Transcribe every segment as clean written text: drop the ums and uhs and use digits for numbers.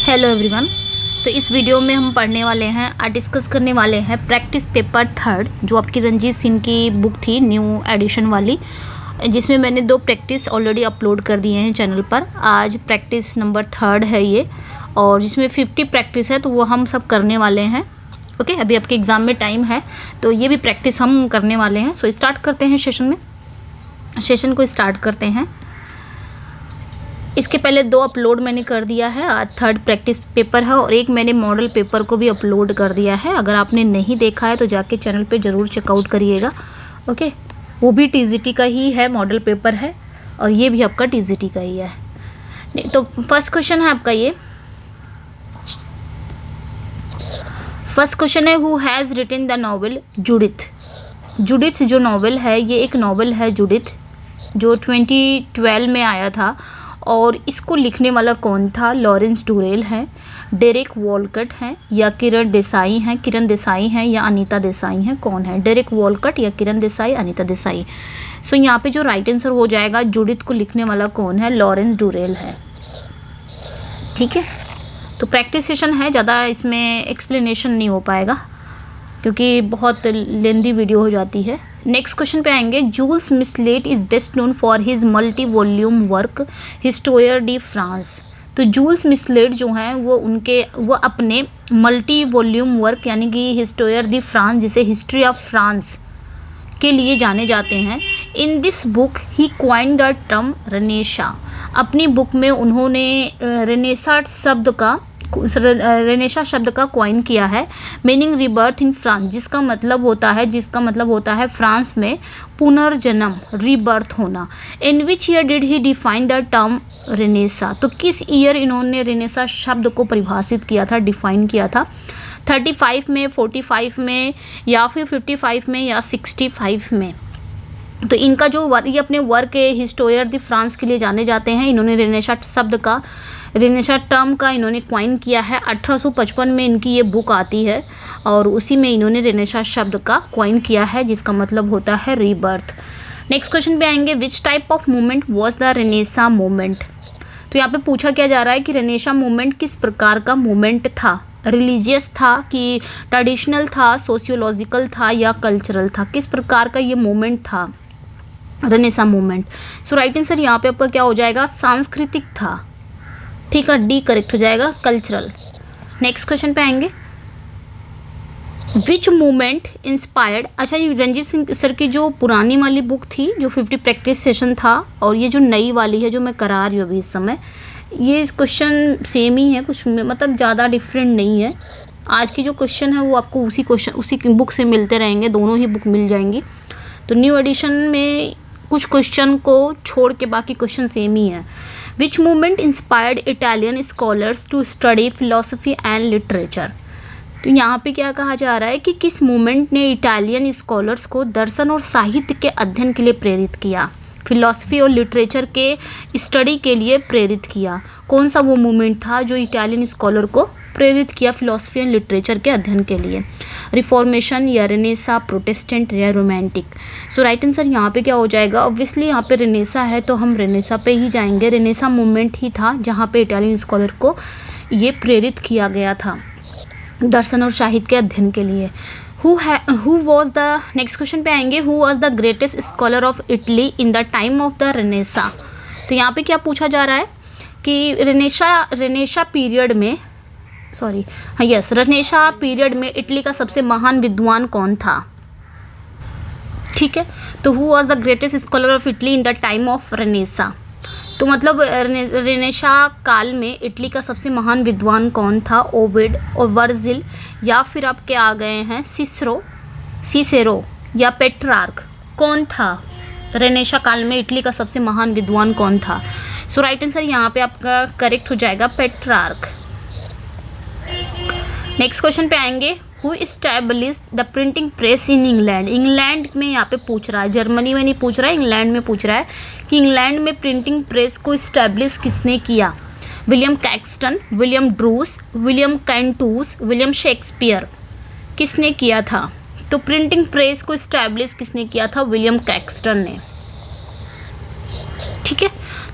Hello everyone. तो इस video में हम पढ़ने वाले हैं डिस्कस करने वाले हैं प्रैक्टिस पेपर थर्ड, जो आपकी रंजीत सिंह की बुक थी न्यू एडिशन वाली, जिसमें मैंने 2 प्रैक्टिस ऑलरेडी अपलोड कर दिए हैं चैनल पर। आज प्रैक्टिस नंबर 3 है ये, और जिसमें 50 प्रैक्टिस है, तो वो हम सब करने वाले हैं। ओके, अभी आपके एग्ज़ाम में टाइम है, तो ये भी प्रैक्टिस हम करने वाले हैं। सो स्टार्ट करते हैं सेशन को स्टार्ट करते हैं। इसके पहले 2 अपलोड मैंने कर दिया है। आज 3rd प्रैक्टिस पेपर है और एक मैंने मॉडल पेपर को भी अपलोड कर दिया है। अगर आपने नहीं देखा है तो जाके चैनल पे ज़रूर चेकआउट करिएगा। ओके, वो भी टीजीटी का ही है, मॉडल पेपर है, और ये भी आपका टीजीटी का ही है। नहीं तो फर्स्ट क्वेश्चन है आपका ये। फर्स्ट क्वेश्चन है, who has written the novel Judith. Judith जो नॉवल है, ये एक नॉवल है जूडिथ, जो 2012 में आया था। और इसको लिखने वाला कौन था? लॉरेंस डूरेल है, डेरेक वॉलकट हैं, या किरण देसाई हैं, या अनीता देसाई हैं? कौन है? डेरेक वॉलकट या किरण देसाई, अनीता देसाई? सो यहाँ पे जो राइट आंसर हो जाएगा, जूडिथ को लिखने वाला कौन है? लॉरेंस डूरेल है। ठीक है, तो प्रैक्टिस सेशन है, ज़्यादा इसमें एक्सप्लेनेशन नहीं हो पाएगा क्योंकि बहुत लेंदी वीडियो हो जाती है। नेक्स्ट क्वेश्चन पे आएंगे। Jules Michelet is best known for his multi volume work Histoire de France. तो जूल्स मिसलेट जो हैं वो अपने मल्टी वॉल्यूम वर्क यानी कि हिस्टोयर दी फ्रांस, जिसे हिस्ट्री ऑफ फ्रांस के लिए जाने जाते हैं। In this book he coin the term renaissance. अपनी बुक में उन्होंने रेनेसा शब्द का क्वाइन किया है। मीनिंग रिबर्थ इन फ्रांस, जिसका मतलब होता है फ्रांस में पुनर्जन्म, रीबर्थ होना। In which year did he define the term renaissance. तो किस ईयर इन्होंने रेनेसा शब्द को परिभाषित किया था, डिफाइन किया था? 35 में, 45 में, या फिर 55 में, या 65 में? तो इनका जो ये अपने वर्क हिस्टोयर द फ्रांस के लिए जाने जाते हैं। इन्होंने रेनेसा टर्म का इन्होंने क्वाइन किया है। 1855 में इनकी ये बुक आती है और उसी में इन्होंने रेनेसा शब्द का क्वाइन किया है, जिसका मतलब होता है रीबर्थ। नेक्स्ट क्वेश्चन पे आएंगे। Which type of movement was the Renaissance movement. तो यहाँ पे पूछा क्या जा रहा है कि रेनेसा मूवमेंट किस प्रकार का मूवमेंट था? रिलीजियस था कि ट्रेडिशनल था, सोशियोलॉजिकल था, या कल्चरल था? किस प्रकार का ये मूवमेंट था रेनेसा मूवमेंट? सो राइट आंसर यहाँ पे आपका क्या हो जाएगा? सांस्कृतिक था। ठीक है, डी करेक्ट हो जाएगा, कल्चरल। नेक्स्ट क्वेश्चन पे आएंगे। विच मूवमेंट इंस्पायर्ड। अच्छा, ये रंजीत सिंह सर की जो पुरानी वाली बुक थी, जो 50 प्रैक्टिस सेशन था, और ये जो नई वाली है जो मैं करा रही हूँ अभी इस समय, ये क्वेश्चन सेम ही है, कुछ मतलब ज़्यादा डिफरेंट नहीं है। आज की जो क्वेश्चन है वो आपको उसी बुक से मिलते रहेंगे, दोनों ही बुक मिल जाएंगी। तो न्यू एडिशन में कुछ क्वेश्चन को छोड़ के बाकी क्वेश्चन सेम ही है। Which movement inspired Italian scholars to study philosophy and literature. तो यहाँ पे क्या कहा जा रहा है कि किस मूवमेंट ने इटालियन स्कॉलर्स को दर्शन और साहित्य के अध्ययन के लिए प्रेरित किया, फिलोसफी और लिटरेचर के स्टडी के लिए प्रेरित किया? कौन सा वो मूवमेंट था जो इटालियन स्कॉलर को प्रेरित किया फिलोसफी एंड लिटरेचर के अध्ययन के लिए? रिफॉर्मेशन, या रेनेसा, प्रोटेस्टेंट, या रोमांटिक? सो राइट आंसर यहाँ पे क्या हो जाएगा? ऑब्वियसली यहाँ पे रेनेसा है तो हम रेनेसा पे ही जाएंगे। रेनेसा मूवमेंट ही था जहाँ पे इटालियन स्कॉलर को ये प्रेरित किया गया था दर्शन और साहित्य के अध्ययन के लिए। Who was the next question पे आएंगे। Who was the greatest scholar of Italy in the time of the Renaissance. तो यहाँ पे क्या पूछा जा रहा है कि रेनेसा पीरियड में इटली का सबसे महान विद्वान कौन था? ठीक है, तो who was the greatest scholar of Italy in the time of Renaissance. तो मतलब रेनेसा काल में इटली का सबसे महान विद्वान कौन था? ओविड और वर्जिल, या फिर आपके आ गए हैं सिसेरो, या पेट्रार्क? कौन था रेनेसा काल में इटली का सबसे महान विद्वान कौन था? सो राइट आंसर यहाँ पे आपका करेक्ट हो जाएगा, पेट्रार्क। नेक्स्ट क्वेश्चन पे आएंगे। Who established the printing press in England. England में यहाँ पे पूछ रहा है, जर्मनी में नहीं पूछ रहा है, इंग्लैंड में पूछ रहा है कि इंग्लैंड में प्रिंटिंग प्रेस को इस्टेब्लिश किसने किया? William Caxton, William Drews, William Cantus, William Shakespeare? किसने किया था? तो प्रिंटिंग प्रेस को इस्टेब्लिश किसने किया था? विलियम कैक्सटन ने। ठीक है,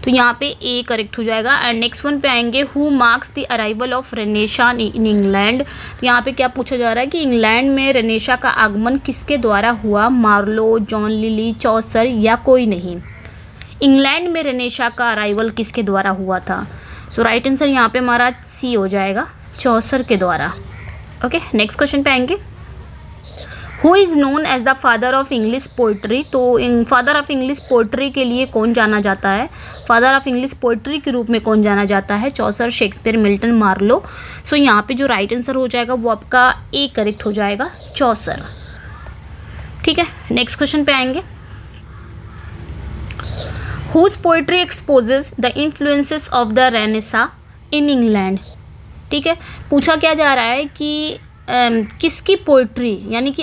तो तो यहाँ पे ए करेक्ट हो जाएगा। एंड नेक्स्ट वन पे आएंगे, who marks the arrival of Renaissance in England. तो यहाँ पे क्या पूछा जा रहा है कि इंग्लैंड में रेनेशा का आगमन किसके द्वारा हुआ, मार्लो, जॉन लिली, चौसर या कोई नहीं। इंग्लैंड में रेनेशा का अराइवल किसके द्वारा हुआ था? सो राइट आंसर यहाँ पे हमारा सी हो जाएगा, चौसर के द्वारा। ओके, नेक्स्ट क्वेश्चन पे आएंगे, who is known as the father of English poetry. तो फादर ऑफ इंग्लिश पोइट्री के लिए कौन जाना जाता है, फादर ऑफ इंग्लिश पोइट्री के रूप में कौन जाना जाता है? चौसर, शेक्सपियर, मिल्टन, मार्लो। सो यहाँ पे जो राइट आंसर हो जाएगा वो आपका ए करेक्ट हो जाएगा, चौसर। ठीक है, नेक्स्ट क्वेश्चन पे आएंगे, whose poetry exposes the influences of the renaissance in England. ठीक है, पूछा क्या जा रहा है कि किसकी पोइट्री, यानी कि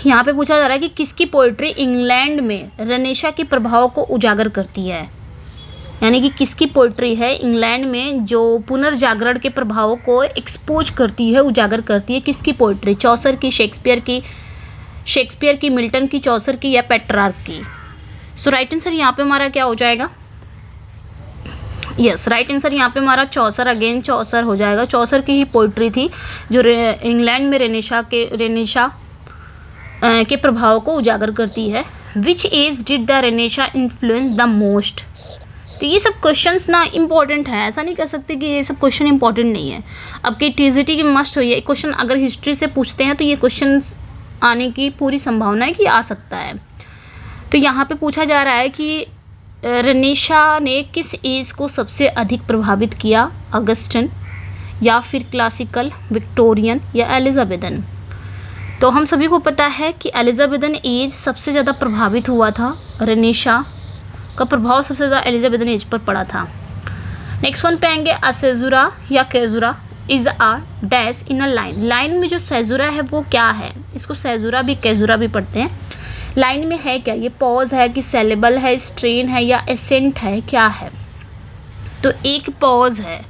यहाँ पे पूछा जा रहा है कि किसकी पोइट्री इंग्लैंड में रेनेशा के प्रभाव को उजागर करती है, यानी कि किसकी पोइट्री है इंग्लैंड में जो पुनर्जागरण के प्रभावों को एक्सपोज करती है, उजागर करती है। किसकी पोइट्री? चौसर की, शेक्सपियर की, मिल्टन की, चौसर की या पेट्रार्क की। सो राइट आंसर यहाँ पे हमारा क्या हो जाएगा? यस, राइट आंसर यहाँ पे हमारा चौसर, अगेन चौसर हो जाएगा। चौसर की ही पोइट्री थी जो इंग्लैंड में रेनेशा के प्रभाव को उजागर करती है। Which age did the renaissance influence the most. तो ये सब क्वेश्चंस ना इंपॉर्टेंट है, ऐसा नहीं कह सकते कि ये सब क्वेश्चन इंपॉर्टेंट नहीं है। अब की टीजीटी की मस्ट हुई है, क्वेश्चन अगर हिस्ट्री से पूछते हैं तो ये क्वेश्चन आने की पूरी संभावना है कि आ सकता है। तो यहाँ पे पूछा जा रहा है कि रेनेशा ने किस एज को सबसे अधिक प्रभावित किया, अगस्टन या फिर क्लासिकल, विक्टोरियन या एलिजाबेथन। तो हम सभी को पता है कि एलिजाबेथन एज सबसे ज़्यादा प्रभावित हुआ था, रेनेशा का प्रभाव सबसे ज़्यादा एलिजाबेथन एज पर पड़ा था। नेक्स्ट वन पे आएंगे, असेजुरा या caesura is a dash in a line. Line में जो सेजुरा है वो क्या है? इसको सेजुरा भी कैजुरा भी पढ़ते हैं। लाइन में है क्या? ये पॉज है कि सेलेबल है, स्ट्रेन है या एसेंट है, क्या है? तो एक पॉज है।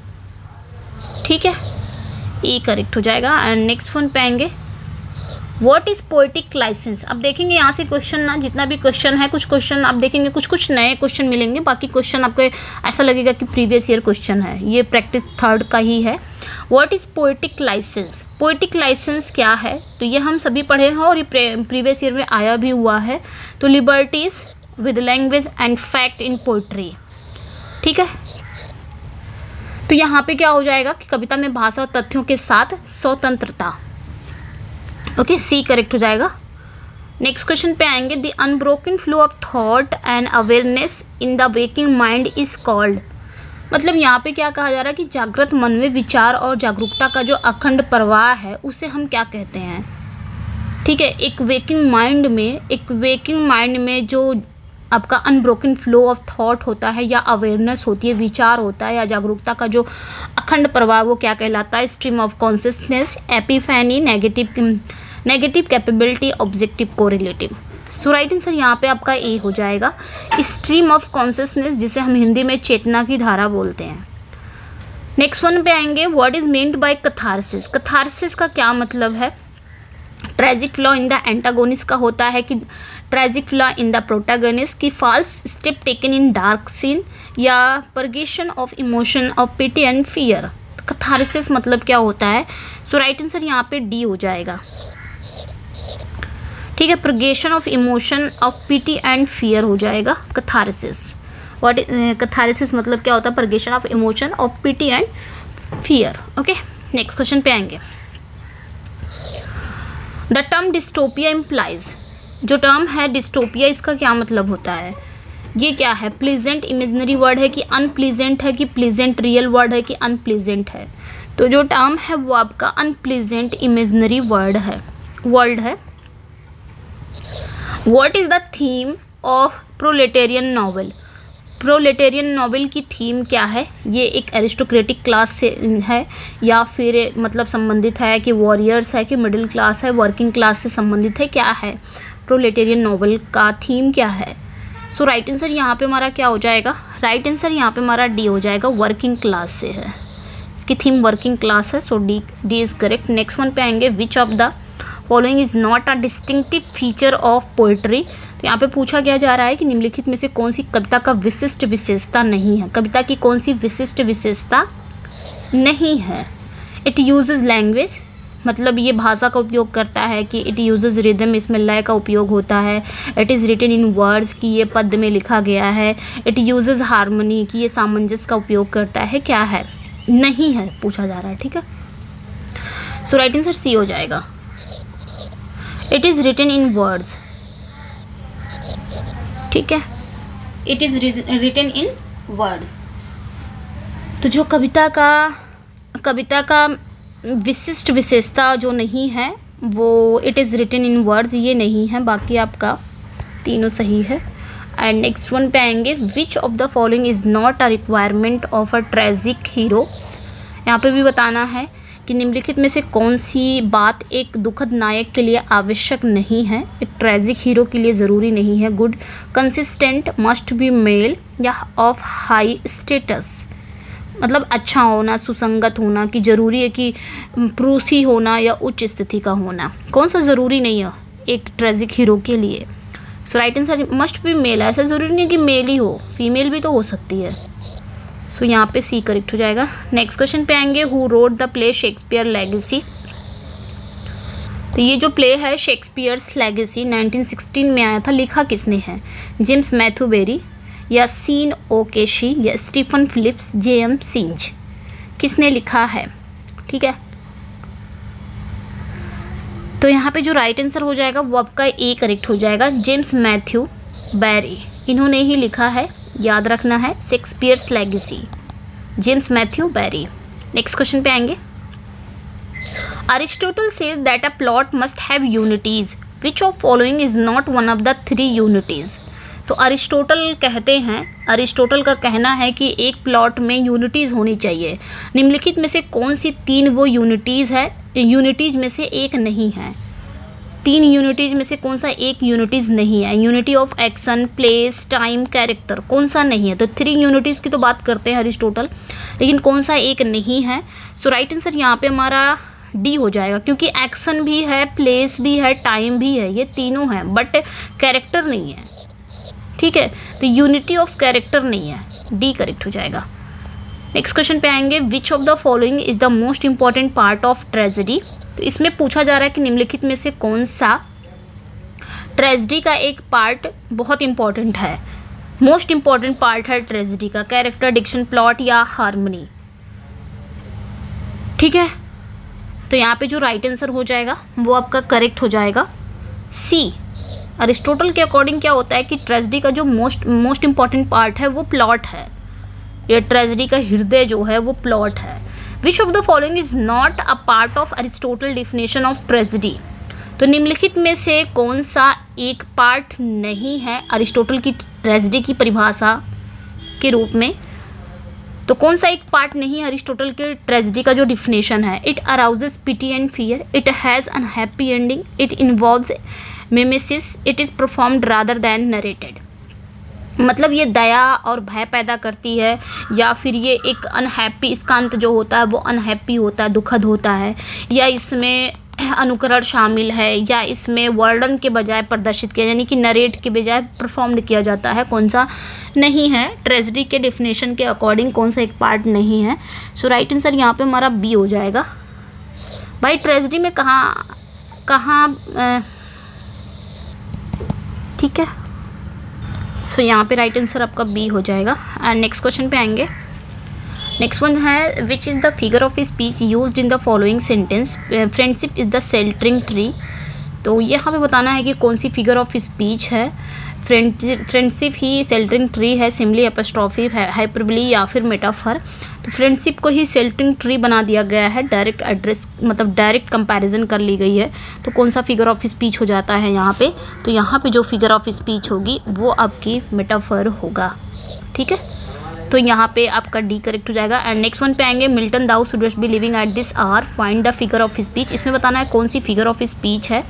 ठीक है, ए करेक्ट हो जाएगा। एंड नेक्स्ट वन पे आएंगे, व्हाट इज़ पोएटिक लाइसेंस। अब देखेंगे यहाँ से क्वेश्चन ना, जितना भी क्वेश्चन है, कुछ क्वेश्चन आप देखेंगे कुछ नए क्वेश्चन मिलेंगे, बाकी क्वेश्चन आपको ऐसा लगेगा कि प्रीवियस ईयर क्वेश्चन है। ये प्रैक्टिस थर्ड का ही है। What is poetic licence. Poetic licence क्या है? तो ये हम सभी पढ़े हैं और ये प्रीवियस ईयर में आया भी हुआ है। तो liberties with language and fact in poetry. ठीक है, तो यहाँ पे क्या हो जाएगा कि कविता में भाषा और तथ्यों के साथ स्वतंत्रता। ओके, सी करेक्ट हो जाएगा। नेक्स्ट क्वेश्चन पे आएंगे, the unbroken flow of thought and awareness in the waking mind is called. मतलब यहाँ पे क्या कहा जा रहा है कि जागृत मन में विचार और जागरूकता का जो अखंड प्रवाह है उसे हम क्या कहते हैं? ठीक है, एक वेकिंग माइंड में जो आपका अनब्रोकन फ्लो ऑफ थॉट होता है या अवेयरनेस होती है, विचार होता है या जागरूकता का जो अखंड प्रवाह, वो क्या कहलाता है? Stream of consciousness, epiphany, negative capability, objective correlative. So right answer यहाँ पे आपका ए हो जाएगा, स्ट्रीम ऑफ कॉन्शियसनेस, जिसे हम हिंदी में चेतना की धारा बोलते हैं। नेक्स्ट वन पे आएंगे, what is meant by catharsis. Catharsis का क्या मतलब है? Tragic flaw in the antagonist का होता है कि tragic flaw in the protagonist, की false step taken in dark scene या purgation of emotion of pity and fear. Catharsis मतलब क्या होता है? सो राइट आंसर यहाँ पे डी हो जाएगा। ठीक है, purgation of emotion of pity and fear हो जाएगा कैथारसिस। व्हाट कैथारसिस मतलब क्या होता है? Purgation of emotion of pity and fear. Okay, next question पे आएंगे, द टर्म डिस्टोपिया इम्प्लाइज। जो टर्म है डिस्टोपिया, इसका क्या मतलब होता है? ये क्या है? प्लीजेंट इमेजिनरी वर्ड है कि अनप्लीजेंट है, कि प्लीजेंट रियल वर्ड है कि अनप्लीजेंट है? तो जो टर्म है वो आपका अनप्लीजेंट इमेजिनरी वर्ड है। What is the theme of proletarian novel. Proletarian novel की थीम क्या है? ये एक एरिस्टोक्रेटिक क्लास से है या फिर मतलब संबंधित है कि वॉरियर्स है कि मिडिल क्लास है, वर्किंग क्लास से संबंधित है, क्या है? प्रोलेटेरियन नॉवेल का थीम क्या है? सो राइट आंसर यहाँ पे हमारा क्या हो जाएगा? राइट आंसर यहाँ पे हमारा डी हो जाएगा, वर्किंग क्लास से है, इसकी थीम वर्किंग क्लास है। So D is correct. Next one पे आएंगे, which of the following is not a distinctive feature of poetry. तो यहाँ पे पूछा क्या जा रहा है कि निम्नलिखित में से कौन सी कविता का विशिष्ट विशेषता नहीं है, कविता की कौन सी विशिष्ट विशेषता नहीं है। इट यूजेस लैंग्वेज, मतलब ये भाषा का उपयोग करता है कि इट यूजेस रिदम, इसमें लय का उपयोग होता है। It is written in words, कि ये पद में लिखा गया है। इट यूजेस हारमोनी, कि ये सामंजस्य का उपयोग करता है। क्या है? नहीं है पूछा जा रहा है, ठीक है। सो राइट आंसर सी हो जाएगा। It is written in words, ठीक है, it is written in words. तो जो कविता का विशिष्ट विशेषता जो नहीं है वो it is written in words, ये नहीं है। बाकी आपका तीनों सही है। एंड नेक्स्ट वन पे आएंगे, which of the following is not a requirement of a tragic hero. यहाँ पे भी बताना है कि निम्नलिखित में से कौन सी बात एक दुखद नायक के लिए आवश्यक नहीं है, एक ट्रेजिक हीरो के लिए ज़रूरी नहीं है। Good, consistent, must be male या ऑफ हाई स्टेटस, मतलब अच्छा होना, सुसंगत होना, कि ज़रूरी है कि प्रूसी होना या उच्च स्थिति का होना। कौन सा ज़रूरी नहीं है एक ट्रेजिक हीरो के लिए। So right answer must be male, ऐसा ज़रूरी नहीं कि मेल ही हो, फीमेल भी तो हो सकती है। सो यहाँ पे सी करेक्ट हो जाएगा। नेक्स्ट क्वेश्चन पे आएंगे, who wrote the play Shakespeare legacy. तो ये जो प्ले है शेक्सपियर्स लेगेसी 1916 में आया था, लिखा किसने है? जेम्स मैथ्यू बेरी या सीन ओकेशी या स्टीफन फिलिप्स, जेएम सिंज, किसने लिखा है? ठीक है, तो यहाँ पे जो राइट आंसर हो जाएगा वो आपका ए करेक्ट हो जाएगा। जेम्स मैथ्यू बेरी, इन्होंने ही लिखा है, याद रखना है, Shakespeare's legacy, James Matthew Barrie. Next question पे आएंगे, Aristotle says that a plot must have unities, which of following is not one of the 3 unities. तो अरिस्टोटल कहते हैं, अरिस्टोटल का कहना है कि एक प्लॉट में यूनिटीज़ होनी चाहिए। निम्नलिखित में से कौन सी 3 वो यूनिटीज़ है? यूनिटीज़ में से एक नहीं है। 3 यूनिटीज़ में से कौन सा एक यूनिटीज़ नहीं है? Unity of action, place, time, character, कौन सा नहीं है? तो 3 यूनिटीज़ की तो बात करते हैं अरिस्टोटल, लेकिन कौन सा एक नहीं है? सो राइट आंसर यहाँ पे हमारा डी हो जाएगा, क्योंकि एक्शन भी है, प्लेस भी है, टाइम भी है, ये तीनों हैं, बट कैरेक्टर नहीं है। ठीक है, तो यूनिटी ऑफ कैरेक्टर नहीं है, डी करेक्ट हो जाएगा। नेक्स्ट क्वेश्चन पे आएंगे, which of the following is the most important part of tragedy. तो इसमें पूछा जा रहा है कि निम्नलिखित में से कौन सा ट्रेजेडी का एक पार्ट बहुत इंपॉर्टेंट है, मोस्ट इंपॉर्टेंट पार्ट है ट्रेजेडी का, कैरेक्टर, डिक्शन, प्लॉट या हार्मनी। ठीक है, तो यहाँ पे जो राइट आंसर हो जाएगा वो आपका करेक्ट हो जाएगा सी। अरिस्टोटल के अकॉर्डिंग क्या होता है कि ट्रेजेडी का जो मोस्ट इंपॉर्टेंट पार्ट है वो प्लॉट है, ये ट्रेजेडी का हृदय जो है वो प्लॉट है। Which of the following is not a part of Aristotle definition of tragedy. तो निम्नलिखित में से कौन सा एक पार्ट नहीं है अरिस्टोटल की ट्रेजेडी की परिभाषा के रूप में। तो कौन सा एक पार्ट नहीं है अरिस्टोटल के ट्रेजेडी का जो डिफिनेशन है? It arouses pity and fear, it has unhappy ending, it involves mimesis, it is performed rather than narrated. मतलब ये दया और भय पैदा करती है, या फिर ये एक अनहैप्पी, इसका अंत जो होता है वो अनहैप्पी होता है, दुखद होता है, या इसमें अनुकरण शामिल है, या इसमें वर्णन के बजाय प्रदर्शित किया, यानी कि नरेट के बजाय परफॉर्म्ड किया जाता है। कौन सा नहीं है ट्रेजेडी के डेफिनेशन के अकॉर्डिंग, कौन सा एक पार्ट नहीं है? सो राइट आंसर यहाँ पे हमारा बी हो जाएगा। भाई ट्रेजेडी में कहाँ ठीक है, सो यहाँ पे राइट आंसर आपका बी हो जाएगा। एंड नेक्स्ट क्वेश्चन पे आएंगे, नेक्स्ट वन है, विच is the figure of speech used in the following sentence, friendship is the sheltering tree. तो यहाँ पे बताना है कि कौन सी फिगर ऑफ स्पीच है। फ्रेंडशिप ही शेल्टरिंग ट्री है, सिमली, एपोस्ट्रॉफी, हाइपरबली या फिर मेटाफर। तो फ्रेंडशिप को ही शेल्टरिंग ट्री बना दिया गया है, डायरेक्ट एड्रेस, मतलब डायरेक्ट कंपैरिजन कर ली गई है। तो कौन सा फिगर ऑफ स्पीच हो जाता है यहाँ पे? तो यहाँ पे जो फिगर ऑफ स्पीच होगी वो आपकी मेटाफर होगा। ठीक है, तो यहाँ पे आपका डी करेक्ट हो जाएगा। एंड नेक्स्ट वन पे आएंगे, Milton thou shouldst be living at this hour, find the figure of speech. इसमें बताना है कौन सी फिगर ऑफ स्पीच है,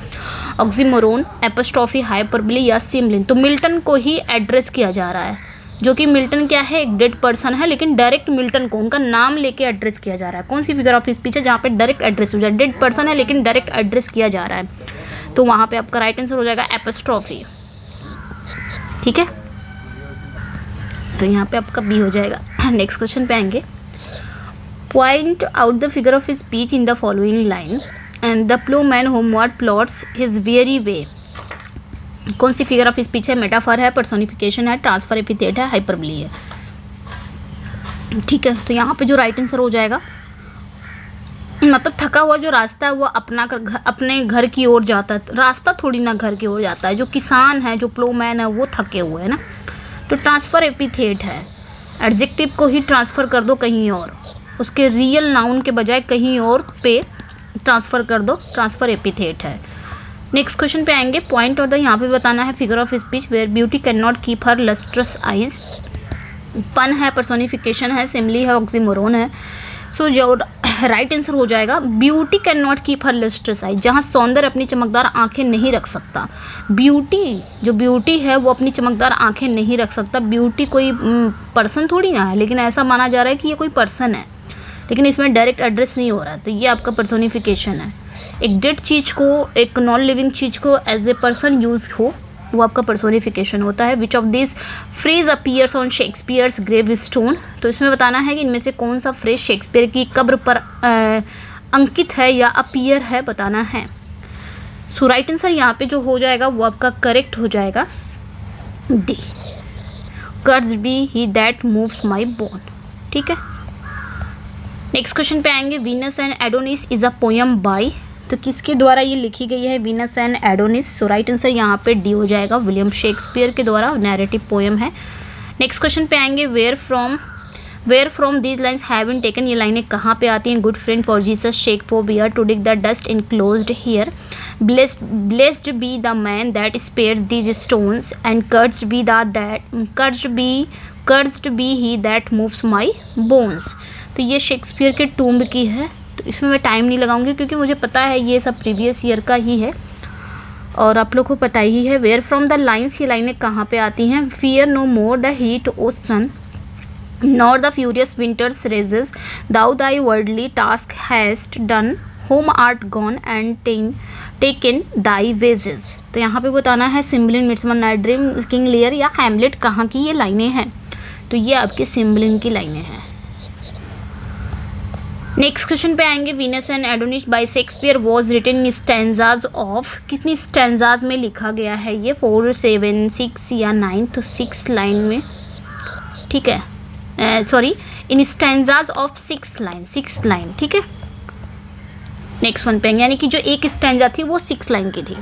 ऑक्सीमोरोन, एपोस्ट्रॉफी, हाइपरबली या सिमलिन। तो मिल्टन को ही एड्रेस किया जा रहा है, जो कि मिल्टन क्या है, एक डेड पर्सन है, लेकिन डायरेक्ट मिल्टन को उनका नाम लेके एड्रेस किया जा रहा है। कौन सी फिगर ऑफ स्पीच है जहाँ पे डायरेक्ट एड्रेस हो जाए, डेड पर्सन है लेकिन डायरेक्ट एड्रेस किया जा रहा है? तो वहाँ पे आपका राइट आंसर हो जाएगा एपोस्ट्रॉफी। ठीक है, तो यहाँ पे आपका बी हो जाएगा। नेक्स्ट क्वेश्चन पे आएंगे। Point out the figure of speech in the following line and the Plowman homeward plots his very way. कौन सी फिगर ऑफ स्पीच है? मेटाफर है, पर्सोनिफिकेशन है, ट्रांसफर एपिथेट है, हाइपरबली है। ठीक है, तो यहाँ पे जो राइट आंसर हो जाएगा, मतलब थका हुआ जो रास्ता है वो अपने घर की ओर जाता है। रास्ता थोड़ी ना घर की ओर जाता है। जो किसान है, जो प्लोमैन है, वो थके हुए है ना, तो ट्रांसफ़र एपिथेट है। एडजेक्टिव को ही ट्रांसफ़र कर दो कहीं और, उसके रियल नाउन के बजाय कहीं और पे ट्रांसफ़र कर दो, ट्रांसफ़र एपिथेट है। नेक्स्ट क्वेश्चन पे आएंगे। पॉइंट और द यहाँ पे बताना है figure of speech where beauty can not keep her lustrous eyes. Pun है, पर्सोनिफिकेशन है, सिमली है, ऑक्सीमोरोन है। सो जो राइट आंसर हो जाएगा beauty can not keep her lustrous eyes, जहाँ सौंदर्य अपनी चमकदार आंखें नहीं रख सकता। ब्यूटी है वो अपनी चमकदार आंखें नहीं रख सकता। ब्यूटी कोई पर्सन थोड़ी ना है, लेकिन ऐसा माना जा रहा है कि ये कोई पर्सन है, लेकिन इसमें डायरेक्ट एड्रेस नहीं हो रहा है, तो ये आपका पर्सोनिफिकेशन है। एक डेड चीज़ को, एक नॉन लिविंग चीज़ को एज ए पर्सन यूज हो, वो आपका पर्सोनिफिकेशन होता है। Which of this phrase appears on Shakespeare's grave stone. तो इसमें बताना है कि इनमें से कौन सा फ्रेज शेक्सपियर की कब्र पर अंकित है या अपीयर है, बताना है। सो राइट आंसर यहाँ पे जो हो जाएगा वो आपका करेक्ट हो जाएगा D, curse be he that moves my bone. ठीक है, नेक्स्ट क्वेश्चन पे आएंगे। Venus and Adonis is a poem by, तो किसके द्वारा ये लिखी गई है Venus and Adonis? So right answer यहाँ पे डी हो जाएगा, विलियम शेक्सपियर के द्वारा नैरेटिव पोएम है। नेक्स्ट क्वेश्चन पे आएंगे। Where from these lines have been taken, ये लाइनें कहाँ पे आती हैं? Good friend for Jesus shake for beer to dig the dust enclosed here, blessed be the man that spares these stones and cursed be he that moves my bones. तो ये Shakespeare के tomb की है, तो इसमें मैं time नहीं लगाऊंगी क्योंकि मुझे पता है ये सब प्रीवियस ईयर का ही है और आप लोग को पता ही है। वेयर फ्रॉम द लाइन्स, ये लाइनें कहाँ पे आती हैं? Fear no more the heat o sun nor the furious winter's rages, thou thy worldly task hast done, home art gone and taken thy wages. तो यहाँ पे बताना है Cymbeline, midsummer night dream, King Lear या Hamlet कहाँ की ये लाइनें हैं? तो ये आपकी सिम्बलिन की लाइनें हैं। नेक्स्ट क्वेश्चन पे आएंगे। Venus and Adonis by Shakespeare was written in stanzas of, कितनी स्टैंजाज में लिखा गया है ये? 4, 7, 6 या 9? तो 6 लाइन में। ठीक है, sorry, in stanzas of 6 line. ठीक है, नेक्स्ट वन पे आएंगे, यानी कि जो एक स्टैंजा थी वो 6 लाइन की थी।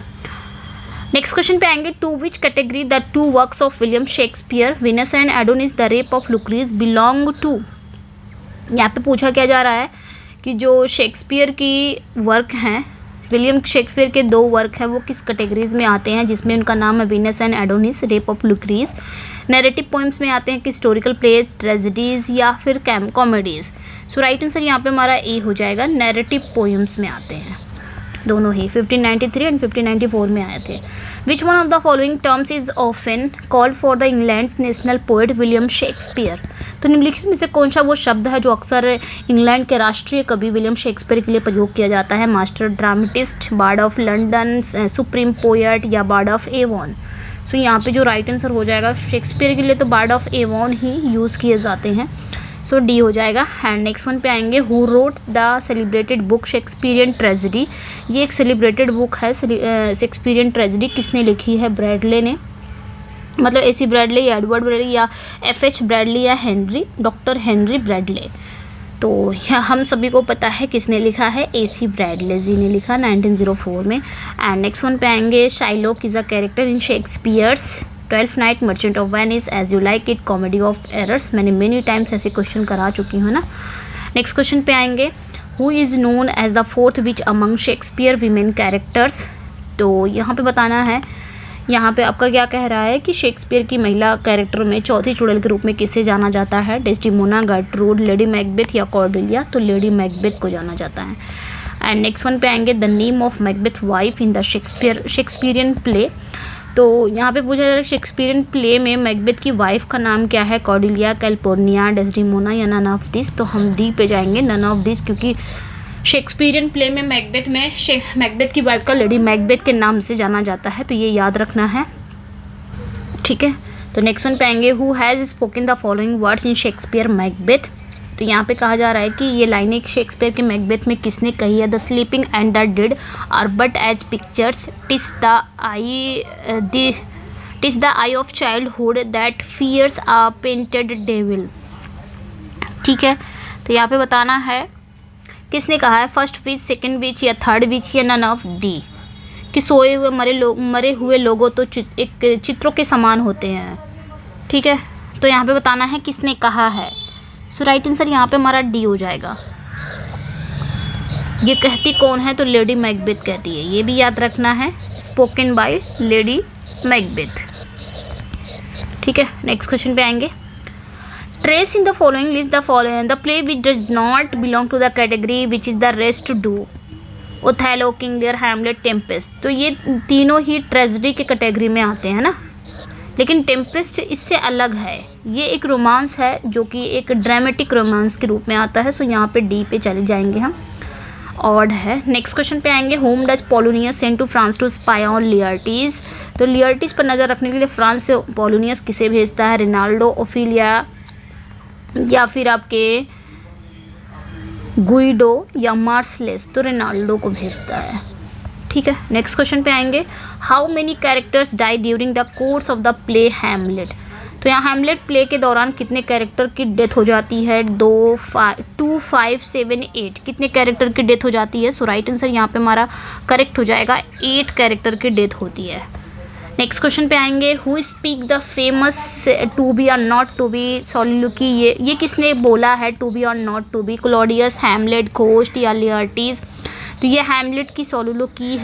नेक्स्ट क्वेश्चन पे आएंगे। To which category the 2 works of William Shakespeare Venus and Adonis the rape of Lucrece belong to? यहाँ पे पूछा क्या जा रहा है कि जो शेक्सपियर की वर्क हैं, विलियम शेक्सपियर के 2 वर्क हैं, वो किस कैटेगरीज में आते हैं, जिसमें उनका नाम है Venus and Adonis, rape of Lucrece. Narrative poems में आते हैं कि हिस्टोरिकल प्लेज, ट्रेजेडीज़ या फिर कॉमेडीज़। सो राइट आंसर यहाँ पे हमारा ए हो जाएगा, नैरेटिव पोइम्स में आते हैं दोनों ही। 1593 एंड 1594 में आए थे। Which one of the following terms is often called for the England's national poet William Shakespeare? तो निम्नलिखित में से कौन सा वो शब्द है जो अक्सर इंग्लैंड के राष्ट्रीय कवि विलियम शेक्सपियर के लिए प्रयोग किया जाता है? Master dramatist, bard of London, supreme poet या बार्ड ऑफ एवॉन? सो यहाँ पे जो राइट आंसर हो जाएगा शेक्सपियर के लिए तो बार्ड ऑफ एवॉन ही यूज़ किए जाते हैं। सो डी हो जाएगा। एंड नेक्स्ट वन पे आएंगे। Who wrote the celebrated book Shakespearean tragedy? ये एक सेलिब्रेटेड बुक है, शेक्सपियरियन ट्रेजेडी किसने लिखी है? ब्रैडले ने, मतलब AC ब्रैडले या एडवर्ड ब्रैडले या FH ब्रैडले या डॉक्टर हेनरी ब्रैडले। तो हम सभी को पता है किसने लिखा है, AC ब्रैडले जी ने लिखा 1904 में। एंड नेक्स्ट वन पे आएंगे। Shylock is a character in Shakespeare's twelfth night, merchant of Venice, as you like it, comedy of errors. मैंने मेनी टाइम्स ऐसे क्वेश्चन करा चुकी हूँ ना। नेक्स्ट क्वेश्चन पे आएंगे। Who is known as the fourth witch among Shakespeare women characters? तो यहाँ पे बताना है, यहाँ पे आपका क्या कह रहा है कि शेक्सपियर की महिला कैरेक्टर में चौथी चुड़ैल के रूप में किसे जाना जाता है? डेस्टिमोना, गर्ट्रूड, लेडी मैकबेथ या कॉर्डेलिया? तो लेडी मैकबेथ को जाना जाता है। एंड नेक्स्ट वन पे आएंगे। The name of Macbeth wife in the Shakespearean play? तो यहाँ पे पूछा जा रहा है शेक्सपियरियन प्ले में मैकबेथ की वाइफ का नाम क्या है? कॉर्डेलिया, कैल्पुर्निया, डेस्टिमोना या नन ऑफ दिस? तो हम डी पे जाएंगे, नन ऑफ दिस, क्योंकि शेक्सपियरियन प्ले में मैकबेथ की वाइफ का लेडी मैकबेथ के नाम से जाना जाता है, तो ये याद रखना है। ठीक है, तो नेक्स्ट वन पे आएंगे, who has spoken the following words in Shakespeare Macbeth. तो यहाँ पे कहा जा रहा है कि ये लाइनें शेक्सपियर के मैकबेथ में किसने कही है। The sleeping and the dead are but as pictures, TISS the I of childhood that fears a painted devil. ठीक है, तो यहाँ पे बताना है किसने कहा है, फर्स्ट विच, सेकंड विच या थर्ड विच या नन ऑफ दी, कि सोए हुए मरे हुए लोगों तो एक चित्रों के समान होते हैं। ठीक है, तो यहाँ पे बताना है किसने कहा है। सो राइट आंसर यहाँ पे हमारा डी हो जाएगा। ये कहती कौन है, तो लेडी मैकबेथ कहती है, ये भी याद रखना है, स्पोकन बाय लेडी मैकबेथ। ठीक है, नेक्स्ट क्वेश्चन पे आएंगे, trace in the following list the play which does not belong to the category which is the rest to do. Othello, King Lear, Hamlet, Tempest. तो ये तीनों ही tragedy के category में आते हैं ना, लेकिन टेम्पेस्ट इससे अलग है, ये एक रोमांस है जो कि एक ड्रामेटिक रोमांस के रूप में आता है। सो यहाँ पे डी पे चले जाएंगे हम, ऑड है। नेक्स्ट क्वेश्चन पे आएंगे, whom does Polonius send to France to spy on Laertes. तो लियर्टीज पर नज़र रखने के लिए फ्रांस से पोलोनियस किसे भेजता है, रिनाल्डो, ओफिलिया या फिर आपके गुइडो या मार्सलेस। तो रिनाल्डो को भेजता है। ठीक है, नेक्स्ट क्वेश्चन पे आएंगे, how many characters die during the course of the play Hamlet. तो यहाँ हैमलेट प्ले के दौरान कितने कैरेक्टर की डेथ हो जाती है, 2, 5, 7, 8 कितने कैरेक्टर की डेथ हो जाती है। सो राइट आंसर यहाँ पे हमारा करेक्ट हो जाएगा, 8 कैरेक्टर की डेथ होती है। नेक्स्ट क्वेश्चन पे आएंगे, who speak the famous to be or not to be soliloquy. ये किसने बोला है to be or not to be, Claudius, Hamlet, ghost या लियर्टीज। तो ये हैमलेट की सोलिलोक्वी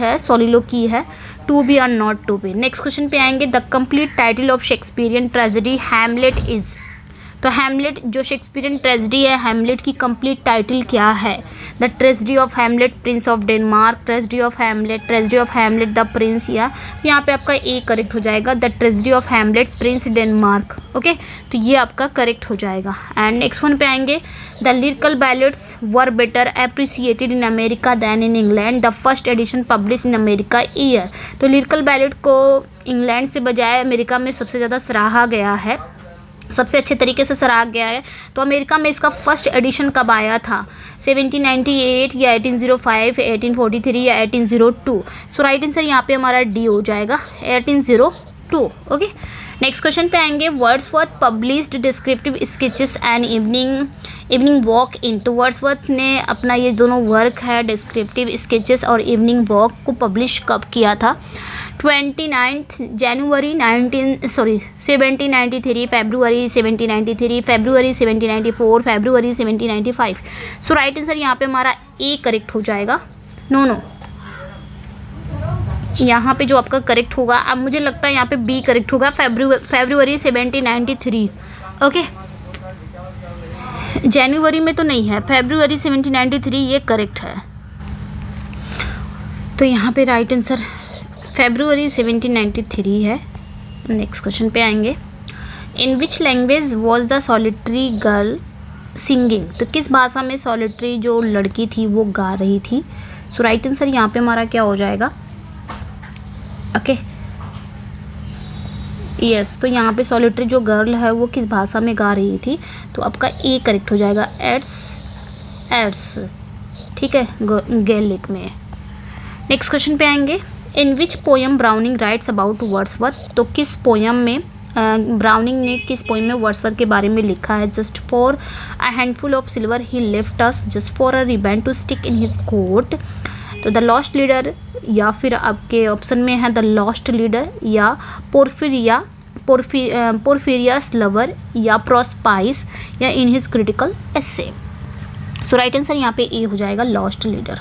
है, to be or not to be. Next question पे आएंगे, the complete title of Shakespearean tragedy Hamlet is. तो हैमलेट जो शेक्सपियरियन ट्रेजेडी है, हैमलेट की कंप्लीट टाइटल क्या है, the tragedy of Hamlet Prince of Denmark, tragedy of Hamlet the Prince, या यहाँ पे आपका ए करेक्ट हो जाएगा, the tragedy of Hamlet Prince Denmark. Okay, तो ये आपका करेक्ट हो जाएगा। एंड नेक्स्ट वन पे आएंगे, the lyrical ballads were better appreciated in America than in England, the first edition publish in America year. तो लिरिकल बैलेट को England से बजाय अमेरिका में सबसे ज़्यादा सराहा गया है, सबसे अच्छे तरीके से सराहा गया है। तो अमेरिका में इसका फर्स्ट एडिशन कब आया था, 1798 या 1805, 1843 या 1802। सो राइट आंसर यहाँ पे हमारा डी हो जाएगा, 1802। ओके, नेक्स्ट क्वेश्चन पे आएंगे, Wordsworth published descriptive sketches and evening walk in. तो वर्ड्सवर्थ ने अपना ये दोनों वर्क है, डिस्क्रिप्टिव स्केचेस और इवनिंग वॉक को पब्लिश कब किया था, 29 जनवरी 1793, फरवरी 1793, फरवरी 1794, फरवरी 1795। सो राइट आंसर यहाँ पे हमारा ए करेक्ट हो जाएगा। नो यहाँ पे जो आपका करेक्ट होगा, अब मुझे लगता है यहाँ पे बी करेक्ट होगा, फरवरी 1793। ओके, जनवरी में तो नहीं है, फरवरी 1793 ये करेक्ट है। तो यहाँ पे राइट आंसर फरवरी 1793 है। नेक्स्ट क्वेश्चन पे आएंगे, in which language was the solitary girl singing. तो किस भाषा में सॉलिटरी जो लड़की थी वो गा रही थी। सो राइट आंसर यहाँ पे हमारा क्या हो जाएगा, ओके यस। तो यहाँ पे सॉलिटरी जो गर्ल है वो किस भाषा में गा रही थी, तो आपका ए करेक्ट हो जाएगा, एड्स। ठीक है, गैलिक में। नेक्स्ट क्वेश्चन पे आएंगे, in which poem Browning writes about Wordsworth. तो किस पोएम में ब्राउनिंग ने किस पोएम में वर्ड्सवर्थ के बारे में लिखा है, just for a handful of silver he left us, just for a ribbon to stick in his coat. तो द लॉस्ट लीडर, या फिर आपके ऑप्शन में है द लॉस्ट लीडर, या पोर्फिरियस लवर, या प्रोस्पाइस, या in his critical essay. So right answer यहाँ पे ए हो जाएगा, लॉस्ट लीडर।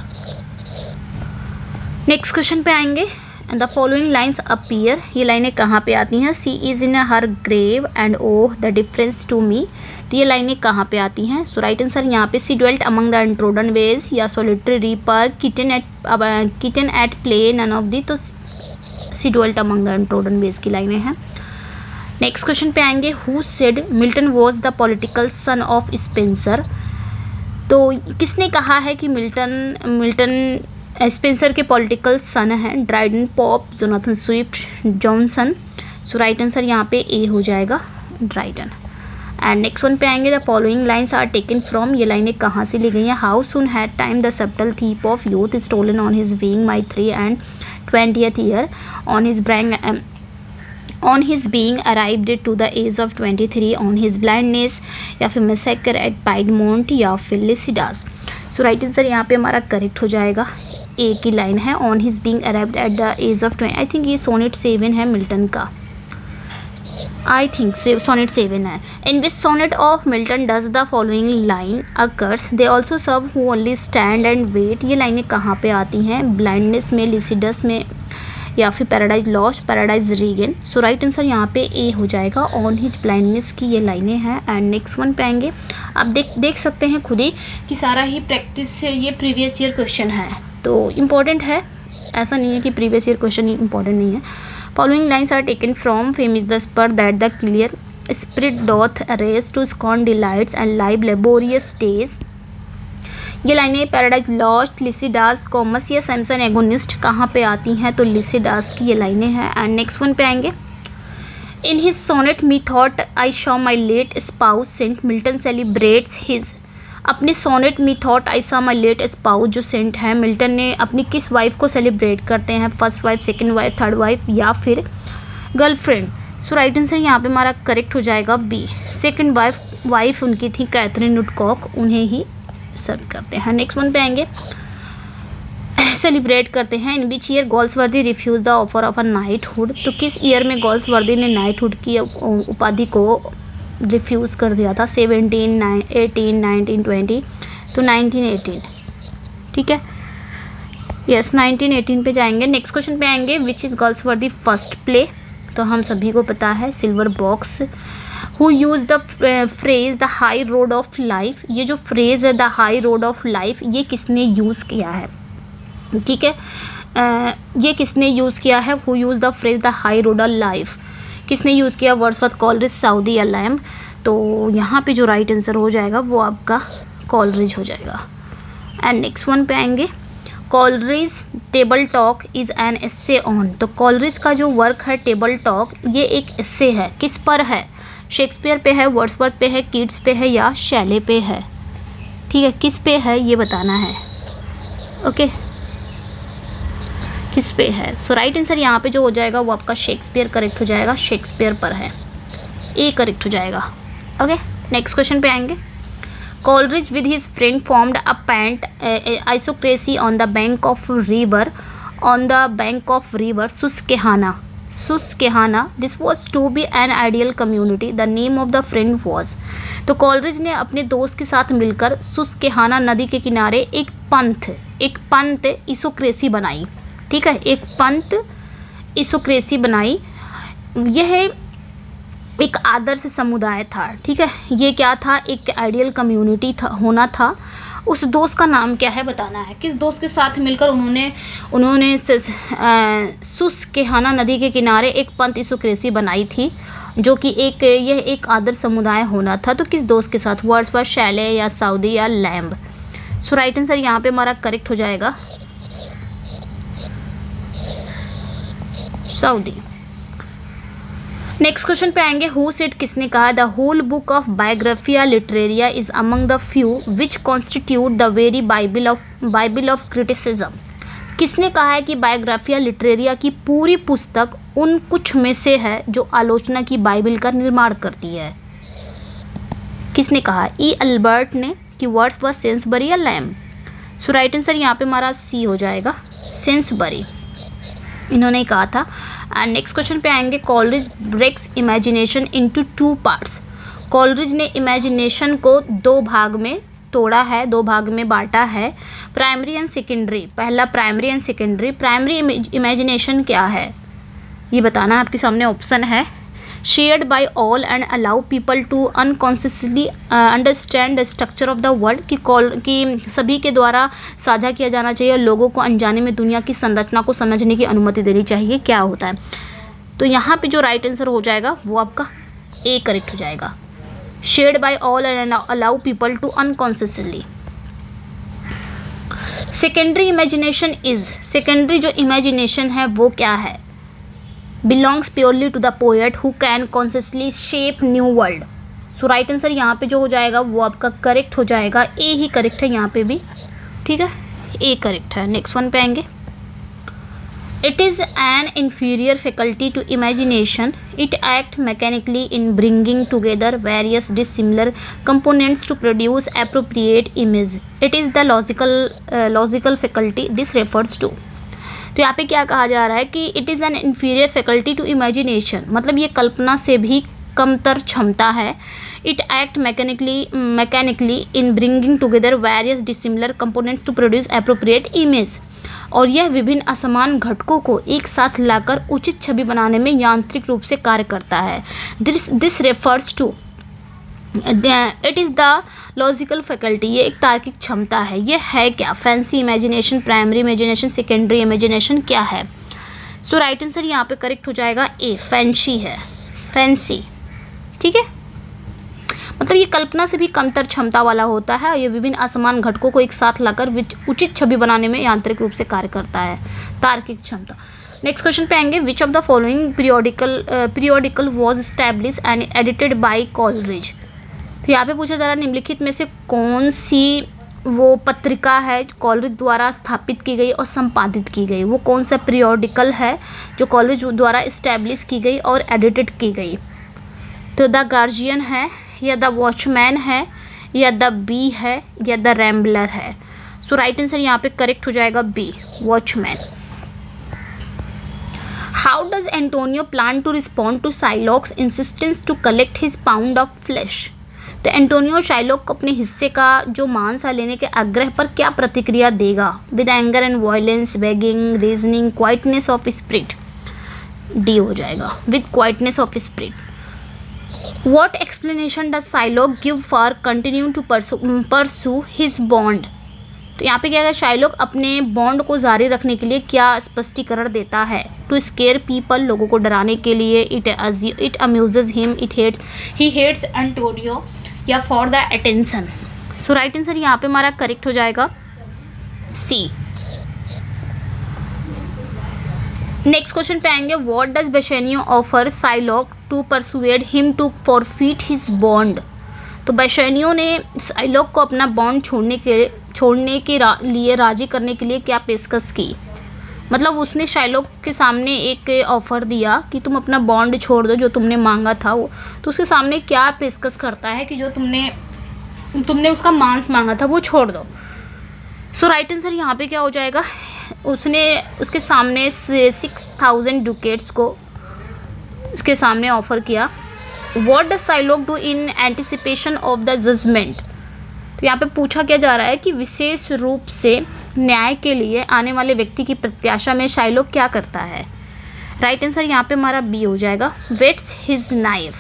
नेक्स्ट क्वेश्चन पे आएंगे, द फॉलोइंग लाइन्स अपीयर। ये लाइनें कहाँ पे आती हैं, she is in her grave and oh the difference to me. तो ये लाइनें कहाँ पे आती हैं। सो राइट आंसर यहाँ पे, she dwelt among the untrodden ways, या solitary reaper, kitten at play, none of the. तो she dwelt among the untrodden ways की लाइनें हैं। नेक्स्ट क्वेश्चन पे आएंगे, who said Milton was the political son of Spenser. तो किसने कहा है कि मिल्टन स्पेंसर के पॉलिटिकल सन हैं, Dryden, Pope, Jonathan Swift, Johnson. So right answer यहाँ पे ए हो जाएगा, ड्राइडन। एंड नेक्स्ट वन पे आएंगे, the following lines are taken from, ये लाइनें कहाँ से ली गई हैं। How soon had time the subtle thief of youth stolen on his being my 3 and 20th year, on his being arrived to the age of 23, on his blindness, या फिर massacre at Piedmont, या फिर Lycidas। सो right answer यहाँ पे हमारा correct हो जाएगा, ए की लाइन है, on his being arrived at the age of 20। I think ये सोनेट 7 है मिल्टन का, आई थिंक सोनेट 7 है। In which sonnet of Milton does the following line occurs, they also serve who only stand and wait, ये लाइनें कहाँ पे आती हैं। ब्लाइंडनेस में, लिसिडस में, या फिर पैराडाइज लॉस्ट, पैराडाइज रीगन। सो राइट आंसर यहाँ पे ए हो जाएगा, ऑन हिज ब्लाइंडनेस की ये लाइनें हैं। एंड नेक्स्ट वन पे आएंगे, आप देख सकते हैं खुद ही कि सारा ही प्रैक्टिस से ये प्रीवियस ईयर क्वेश्चन है, तो इम्पॉर्टेंट है, ऐसा नहीं है कि प्रीवियस ईयर क्वेश्चन इम्पॉर्टेंट नहीं है। Following lines are taken from, fame is the spur that the clear spirit doth raise to scorn delights and live laborious days, ये लाइनें पैराडाइज लॉस्ट, लिसिडास, कॉमस या सैमसन एगोनिस्ट कहाँ पे आती हैं, तो लिसिडास की ये लाइनें हैं। एंड नेक्स्ट वन पे आएंगे, in his sonnet methought I saw my late spouse saint, Milton celebrates his, अपने sonnet methought I saw my late spouse जो सेंट है, मिल्टन ने अपनी किस वाइफ को सेलिब्रेट करते हैं, first wife, second wife, third wife या फिर गर्लफ्रेंड। सो राइट आंसर यहाँ पे हमारा करेक्ट हो जाएगा बी, सेकेंड वाइफ उनकी थी कैथरीन वुडकॉक, उन्हें ही सर्व करते हैं। नेक्स्ट वन पे आएंगे, सेलिब्रेट करते हैं। In which year Galsworthy refuse the offer of a knighthood, तो किस ईयर में गोल्सवर्दी ने नाइटहुड की उपाधि को रिफ्यूज़ कर दिया था। 17, 18, 19, 20, तो 1918, ठीक है, यस 1918 पे जाएंगे। नेक्स्ट क्वेश्चन पे आएंगे, विच इज़ गोल्सवर्दी फर्स्ट प्ले, तो हम सभी को पता है silver box. Who use the phrase the high road of life, ये जो फ्रेज़ है the high road of life, ये किसने यूज़ किया है, ठीक है, ये किसने यूज़ किया है। Who use the phrase the high road of life, किसने यूज़ किया, वर्ड्सवर्थ, कॉलरिज, साउदी या लैम्ब। तो यहाँ पे जो राइट आंसर हो जाएगा वो आपका कॉलरिज हो जाएगा। एंड नेक्स्ट वन पे आएंगे, Coleridge table talk is an essay on, तो कॉलरिज का जो वर्क है टेबल टॉक, ये एक एस्से है, किस पर है, शेक्सपियर पे है, वर्ड्सवर्थ पे है, कीट्स पे है या शैले पे है, ठीक है, किस पे है ये बताना है, ओके, किस पे है। सो राइट आंसर यहाँ पे जो हो जाएगा वो आपका शेक्सपियर करेक्ट हो जाएगा, शेक्सपियर पर है, ए करेक्ट हो जाएगा, ओके। नेक्स्ट क्वेश्चन पे आएंगे, Coleridge with his friend formed a pantisocracy on the bank of river Susquehanna, this was to be an ideal community, the name of the friend was, तो Coleridge ने अपने दोस्त के साथ मिलकर सुस्केहाना नदी के किनारे एक पंथ इसोक्रेसी बनाई, ठीक है, एक पंथ इसोक्रेसी बनाई, यह एक आदर्श समुदाय था, ठीक है, ये क्या था, एक आइडियल कम्युनिटी था, होना था। उस दोस्त का नाम क्या है बताना है, किस दोस्त के साथ मिलकर उन्होंने सुस्केहाना नदी के किनारे एक पंथ इसोक्रेसी बनाई थी, जो कि यह एक आदर्श समुदाय होना था, तो किस दोस्त के साथ, वर्ड्सवर्थ, शैले या साउदी या लैम्ब। सो राइट आंसर यहाँ पे हमारा करेक्ट हो जाएगा साउदी। नेक्स्ट क्वेश्चन पे आएंगे, हु सेड, किसने कहा, the whole book of Biographia Literaria is among the few which constitute the very Bible of criticism, किसने कहा है कि बायोग्राफिया लिटरेरिया की पूरी पुस्तक उन कुछ में से है जो आलोचना की बाइबल का निर्माण करती है, किसने कहा, ई अल्बर्ट ने, कि वर्ड्सवर्थ, सेंसबरी या लैम्ब। सो राइट आंसर यहाँ पे हमारा सी हो जाएगा, सेंसबरी, इन्होंने कहा था। एंड नेक्स्ट क्वेश्चन पे आएंगे, Coleridge breaks imagination into 2 parts, Coleridge ने इमेजिनेशन को 2 भाग में तोड़ा है, 2 भाग में बांटा है, प्राइमरी एंड सेकेंडरी, पहला primary and secondary. Primary imagination क्या है ये बताना है, आपके सामने ऑप्शन है, shared by all and allow people to unconsciously understand the structure of the world, कि सभी के द्वारा साझा किया जाना चाहिए, लोगों को अनजाने में दुनिया की संरचना को समझने की अनुमति देनी चाहिए, क्या होता है। तो यहाँ पे जो राइट आंसर हो जाएगा वो आपका ए करेक्ट हो जाएगा, shared by all and allow people to unconsciously. Secondary imagination is, secondary जो इमेजिनेशन है वो क्या है, belongs purely to the poet who can consciously shape new world. So right answer यहाँ पे जो हो जाएगा वो आपका करेक्ट हो जाएगा, ए ही करेक्ट है यहाँ पे भी, ठीक है, ए करेक्ट है। नेक्स्ट वन पे आएंगे। It is an inferior faculty to imagination. It acts mechanically in bringing together various dissimilar components to produce appropriate image. It is the logical faculty this refers to. तो यहाँ पे क्या कहा जा रहा है कि it is an inferior faculty to imagination, मतलब ये कल्पना से भी कमतर क्षमता है। It act mechanically in bringing together various dissimilar components to produce appropriate image. और यह विभिन्न असमान घटकों को एक साथ लाकर उचित छवि बनाने में यांत्रिक रूप से कार्य करता है। This refers to, it is the logical faculty, ये एक तार्किक क्षमता है। ये है क्या? Fancy imagination, primary imagination, secondary imagination, क्या है? सो राइट आंसर यहाँ पे करेक्ट हो जाएगा ए, फैंसी है, फैंसी, ठीक है। मतलब ये कल्पना से भी कमतर क्षमता वाला होता है और ये विभिन्न असमान घटकों को एक साथ लाकर उचित छवि बनाने में यांत्रिक रूप से कार्य करता है, तार्किक क्षमता। नेक्स्ट क्वेश्चन पे आएंगे। Which of the following periodical was establish and edited by Coleridge. तो यहाँ पे पूछा जा रहा है निम्नलिखित में से कौन सी वो पत्रिका है कॉलरिज द्वारा स्थापित की गई और संपादित की गई। वो कौन सा पीरियोडिकल है जो कॉलरिज द्वारा इस्टेब्लिश की गई और एडिटेड की गई। तो द गार्जियन है, या द वॉचमैन है, या द बी है, या द रैम्बलर है। सो राइट आंसर यहाँ पे करेक्ट हो जाएगा B, watchman. How does Antonio plan to respond to Shylock's insistence to collect his pound of flesh. तो एंटोनियो शाइलॉक को अपने हिस्से का जो मांस लेने के आग्रह पर क्या प्रतिक्रिया देगा। With anger and violence, begging, reasoning, quietness of spirit. D हो जाएगा, with quietness of spirit. What explanation does Shylock give for continuing to pursue his bond? तो यहाँ पे क्या है, शाइलॉक अपने बॉन्ड को जारी रखने के लिए क्या स्पष्टीकरण देता है। टू स्केयर पीपल, लोगों को डराने के लिए। It amuses him, he hates Antonio, या for the attention. So right answer यहाँ पे हमारा करेक्ट हो जाएगा सी। नेक्स्ट क्वेश्चन पे आएंगे। What does Bassanio offer Shylock to persuade him to forfeit his bond. तो बेशेनियो ने साइलॉक को अपना बॉन्ड छोड़ने के लिए राजी करने के लिए क्या पेशकश की। मतलब उसने शाइलॉक के सामने एक ऑफ़र दिया कि तुम अपना बॉन्ड छोड़ दो जो तुमने मांगा था वो। तो उसके सामने क्या पेशकश करता है कि जो तुमने उसका मांस मांगा था वो छोड़ दो। सो राइट आंसर यहाँ पे क्या हो जाएगा, उसने उसके सामने 6000 डुकेट्स को उसके सामने ऑफर किया। What does Shylock do in anticipation of the judgement. तो यहाँ पे पूछा क्या जा रहा है कि विशेष रूप से न्याय के लिए आने वाले व्यक्ति की प्रत्याशा में शाइलॉक क्या करता है। राइट आंसर यहाँ पे हमारा बी हो जाएगा, वेट्स हिज नाइफ,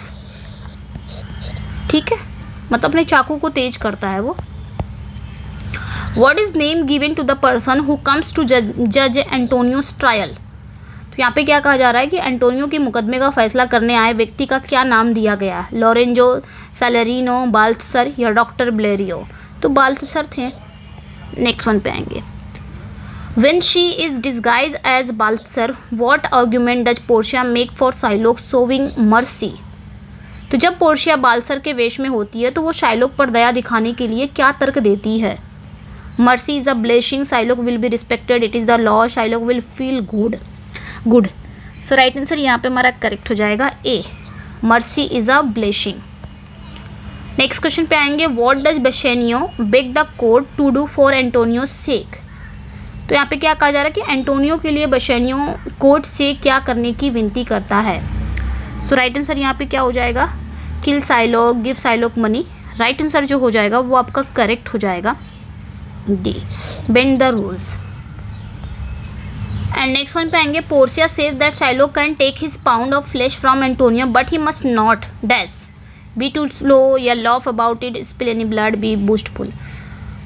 ठीक है, मतलब अपने चाकू को तेज करता है वो। What is name given to the person who comes to judge Antonio's trial? तो यहाँ पे क्या कहा जा रहा है कि एंटोनियो के मुकदमे का फैसला करने आए व्यक्ति का क्या नाम दिया गया। लॉरेंजो, सैलरिनो, बाल्थसर, या डॉक्टर ब्लेरियो। तो बाल्थसर थे। नेक्स्ट वन पे आएंगे। When she is disguised as Balthasar, what argument does Portia make for Shylock showing mercy? तो जब पोर्शिया बाल्थसर के वेश में होती है तो वो शाइलॉक पर दया दिखाने के लिए क्या तर्क देती है। Mercy is a blessing, Shylock will be respected. It is the law, Shylock will feel good. So right answer यहाँ पे हमारा करेक्ट हो जाएगा A, Mercy is a blessing. Next question पे आएंगे। What does Bassanio beg the court to do for Antonio's sake? तो यहाँ पे क्या कहा जा रहा है कि एंटोनियो के लिए बशेनियो कोर्ट से क्या करने की विनती करता है। सो राइट आंसर यहाँ पे क्या हो जाएगा, kill Shylock, give Shylock money. Right answer जो हो जाएगा वो आपका करेक्ट हो जाएगा D, bend the rules. And next one पे आएंगे। Portia says that Shylock can take his pound of flesh from Antonio but he must not dash be too slow या laugh about it, spill any blood, be boastful.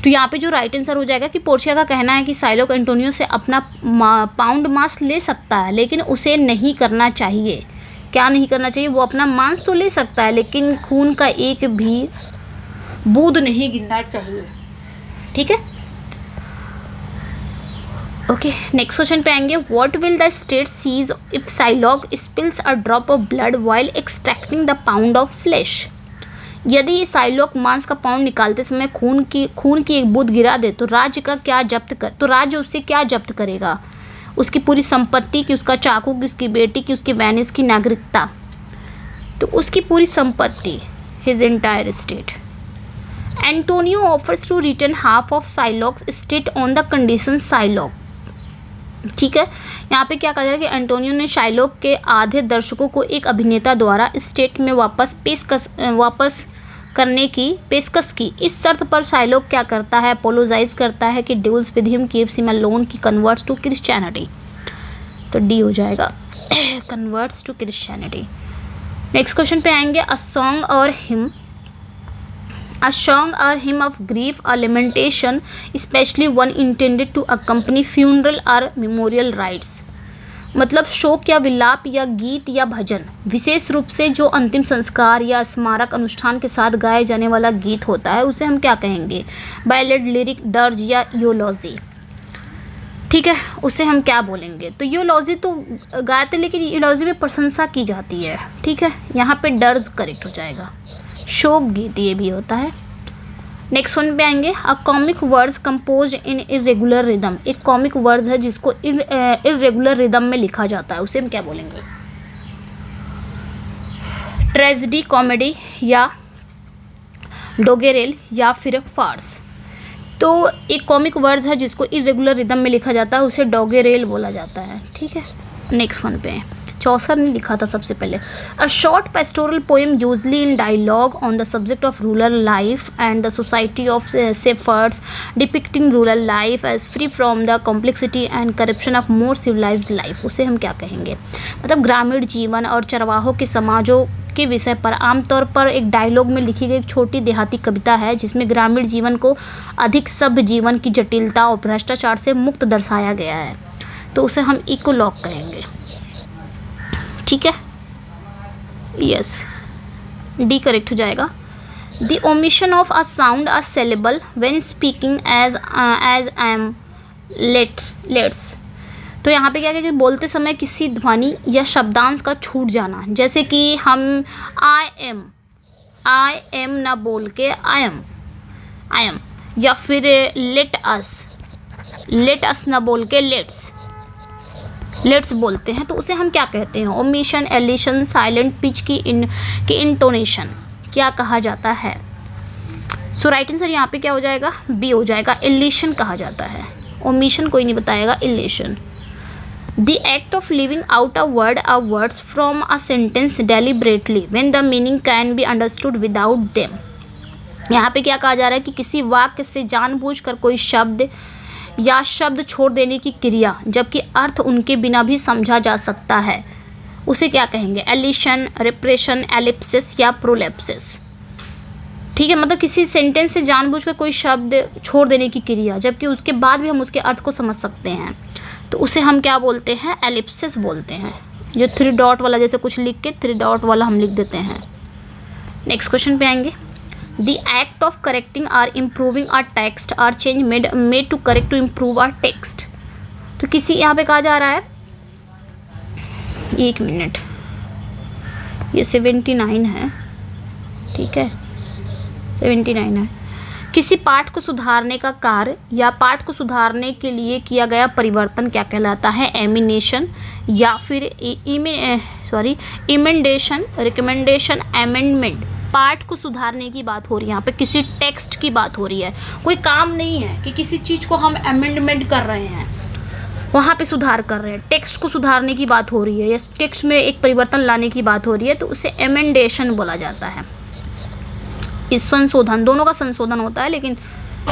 तो यहाँ पे जो right answer हो जाएगा कि पोर्शिया का कहना है कि शाइलॉक एंटोनियो से अपना पाउंड मांस ले सकता है लेकिन उसे नहीं करना चाहिए। क्या नहीं करना चाहिए, वो अपना मांस तो ले सकता है लेकिन खून का एक भी बूंद नहीं गिरना चाहिए, ठीक है। ओके, नेक्स्ट क्वेश्चन पे आएंगे। What will the state seize if Shylock spills a drop of blood while extracting the pound of flesh. यदि ये साइलॉग मांस का पाउंड निकालते समय खून की एक बूंद गिरा दे तो राज्य उससे क्या जब्त करेगा? उसकी पूरी संपत्ति की, उसका चाकू की, उसकी बेटी की, उसकी वेनिस की नागरिकता। तो उसकी पूरी संपत्ति, his entire estate. Antonio offers to return half of Shylock's estate on the condition Shylock. ठीक है, यहाँ पे क्या कहा जाए कि एंटोनियो ने शाइलॉग के आधे दर्शकों को एक अभिनेता द्वारा स्टेट में वापस करने की पेशकश की। इस शर्त पर शाइलॉग क्या करता है? अपोलोजाइज करता है कि duels with him gives him a loan की कन्वर्ट्स टू क्रिश्चियनिटी। तो डी हो जाएगा, converts to Christianity. Next question पे आएंगे। A song or hymn of grief or lamentation, especially one intended to accompany funeral or memorial rites। मतलब शोक या विलाप या गीत या भजन, विशेष रूप से जो अंतिम संस्कार या स्मारक अनुष्ठान के साथ गाए जाने वाला गीत होता है, उसे हम क्या कहेंगे? बैलेड, लिरिक, डर्ज या यूलॉजी। ठीक है, उसे हम क्या बोलेंगे? तो यूलॉजी तो गाते, लेकिन यूलॉजी में प्रशंसा की जाती है। ठीक है, यहाँ पे डर्ज करेक्ट हो जाएगा। शोक गीत ये भी होता है। नेक्स्ट वन पे आएंगे। A comic words compose in irregular rhythm. एक कॉमिक वर्ड्स है जिसको इरेगुलर रिदम में लिखा जाता है, उसे हम क्या बोलेंगे? ट्रेजेडी, कॉमेडी या डोगेरेल या फिर फार्स। तो एक कॉमिक वर्ड्स है जिसको इरेगुलर रिदम में लिखा जाता है, उसे डोगेरेल बोला जाता है। ठीक है, नेक्स्ट वन पे चौसर ने लिखा था सबसे पहले। A short pastoral poem usually in dialogue on the subject of rural life and the society of shepherds, depicting rural life as free from the complexity and corruption of more civilised life. उसे हम क्या कहेंगे? मतलब ग्रामीण जीवन और चरवाहों के समाजों के विषय पर आमतौर पर एक डायलॉग में लिखी गई एक छोटी देहाती कविता है, जिसमें ग्रामीण जीवन को अधिक सभ्य जीवन की जटिलता और भ्रष्टाचार से मुक्त दर्शाया गया है। तो उसे हम इकोलॉग कहेंगे। ठीक है, यस, डी करेक्ट हो जाएगा। The omission of a sound a syllable when speaking as I am let's. तो यहाँ पे क्या है कि बोलते समय किसी ध्वनि या शब्दांश का छूट जाना, जैसे कि हम आई एम ना बोल के आई एम, या फिर लेट अस ना बोल के लेट्स बोलते हैं, तो उसे हम क्या कहते हैं? ओमिशन, एलिशन, साइलेंट पिच की इंटोनेशन क्या कहा जाता है? सो राइट आंसर यहाँ पे क्या हो जाएगा? बी हो जाएगा, एलिशन कहा जाता है। ओमिशन कोई नहीं बताएगा, elision. The act of leaving out a words from a sentence deliberately when the meaning can be understood without them. यहाँ पे क्या कहा जा रहा है कि किसी वाक्य से जानबूझकर कोई शब्द या शब्द छोड़ देने की क्रिया, जबकि अर्थ उनके बिना भी समझा जा सकता है, उसे क्या कहेंगे? एलिशन, रिप्रेशन, एलिप्सिस या प्रोलेप्सिस। ठीक है, मतलब किसी सेंटेंस से जानबूझकर कोई शब्द छोड़ देने की क्रिया, जबकि उसके बाद भी हम उसके अर्थ को समझ सकते हैं, तो उसे हम क्या बोलते हैं? एलिप्सिस बोलते हैं। जो 3 डॉट वाला, जैसे कुछ लिख के 3 डॉट वाला हम लिख देते हैं। नेक्स्ट क्वेश्चन पे आएंगे। The act of correcting or improving a text or change made to correct to improve a text। तो किसी यहाँ पे कहा जा रहा है, एक मिनट, ये 79 है। ठीक है, 79 है। किसी पाठ को सुधारने का कार्य या पाठ को सुधारने के लिए किया गया परिवर्तन क्या कहलाता है? एमिनेशन या फिर इमेंडेशन, रिकमेंडेशन, अमेंडमेंट। पाठ को सुधारने की बात हो रही है यहाँ पे, किसी टेक्स्ट की बात हो रही है। कोई काम नहीं है कि किसी चीज़ को हम अमेंडमेंट कर रहे हैं, वहाँ पे सुधार कर रहे हैं। टेक्स्ट को सुधारने की बात हो रही है या टेक्स्ट में एक परिवर्तन लाने की बात हो रही है, तो उसे एमेंडेशन बोला जाता है। इस संशोधन, दोनों का संशोधन होता है, लेकिन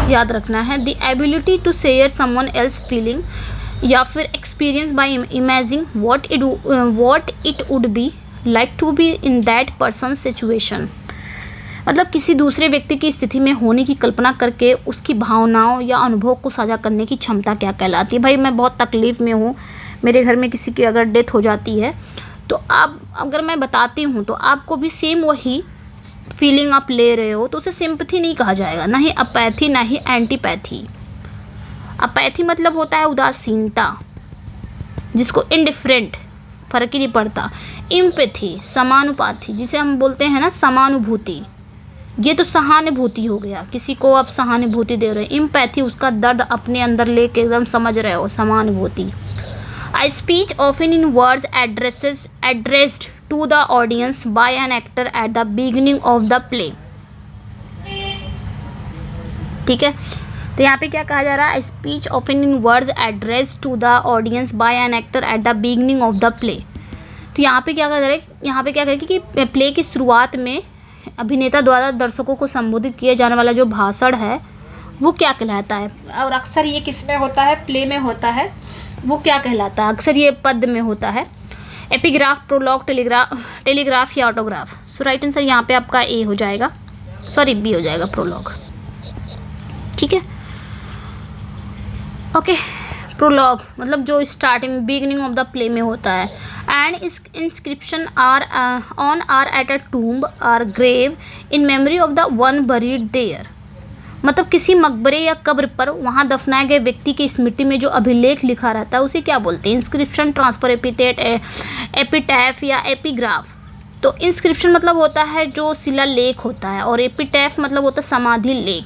याद रखना है। The ability to share someone else feeling या फिर experience by imaging what it would be like to be in that person situation. मतलब किसी दूसरे व्यक्ति की स्थिति में होने की कल्पना करके उसकी भावनाओं या अनुभव को साझा करने की क्षमता क्या कहलाती है? भाई मैं बहुत तकलीफ़ में हूँ, मेरे घर में किसी की अगर डेथ हो जाती है, तो आप अगर मैं बताती हूँ तो आपको भी सेम वही फीलिंग आप ले रहे हो, तो उसे सिंपैथी नहीं कहा जाएगा, ना ही अपैथी, ना ही एंटीपैथी। अपैथी मतलब होता है उदासीनता, जिसको इनडिफरेंट, फर्क ही नहीं पड़ता। इम्पैथी समानुपाती, जिसे हम बोलते हैं ना समानुभूति, ये तो सहानुभूति हो गया, किसी को आप सहानुभूति दे रहे हैं। इम्पैथी उसका दर्द अपने अंदर लेके एकदम समझ रहे हो, समानुभूति। A speech often in words addressed to the audience by an actor at the beginning of the play। ठीक है, तो यहाँ पे क्या कहा जा रहा है, speech often in words address to the audience by an actor at the beginning of the play. तो यहाँ पे क्या कह रहे हैं, यहाँ पे क्या करें कि प्ले की शुरुआत में अभिनेता द्वारा दर्शकों को संबोधित किए जाने वाला जो भाषण है वो क्या कहलाता है, और अक्सर ये किस में होता है, प्ले में होता है, वो क्या कहलाता है, अक्सर ये पद में होता है। एपिग्राफ, प्रोलॉग, टेलीग्राफ या ऑटोग्राफ। सो राइट आंसर यहाँ पे आपका ए हो जाएगा, सॉरी बी हो जाएगा, प्रोलॉग। ठीक है, ओके। प्रोलॉग मतलब जो starting beginning of the play में होता है। And inscription or on or at a tomb or grave in memory of the one buried there. मतलब किसी मकबरे या कब्र पर वहाँ दफनाए गए व्यक्ति की स्मृति में जो अभिलेख लिखा रहता है उसे क्या बोलते हैं, इंस्क्रिप्शन, ट्रांसफर, एपिथेट, एपिटैफ या एपिग्राफ। तो इंस्क्रिप्शन मतलब होता है जो शिलालेख होता है, और एपिटैफ मतलब होता है समाधि लेख।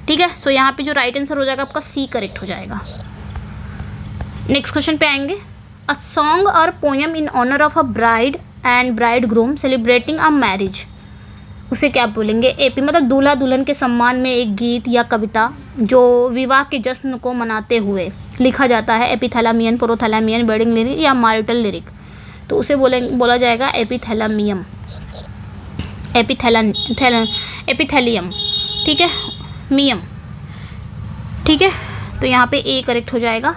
ठीक है, सो यहाँ पे जो राइट आंसर हो जाएगा आपका सी करेक्ट हो जाएगा। नेक्स्ट क्वेश्चन पे आएंगे। A song or poem in honour of a bride and bridegroom celebrating a marriage, उसे क्या बोलेंगे, एपी मतलब दूल्हा दुल्हन के सम्मान में एक गीत या कविता जो विवाह के जश्न को मनाते हुए लिखा जाता है। एपिथैलामियन, प्रोथैलामियन, वेडिंग लिरिक या मैरिटल लिरिक। तो उसे बोला जाएगा एपिथैलामियम, एपिथैलियम। ठीक है, मियम। ठीक है, तो यहाँ पे ए करेक्ट हो जाएगा।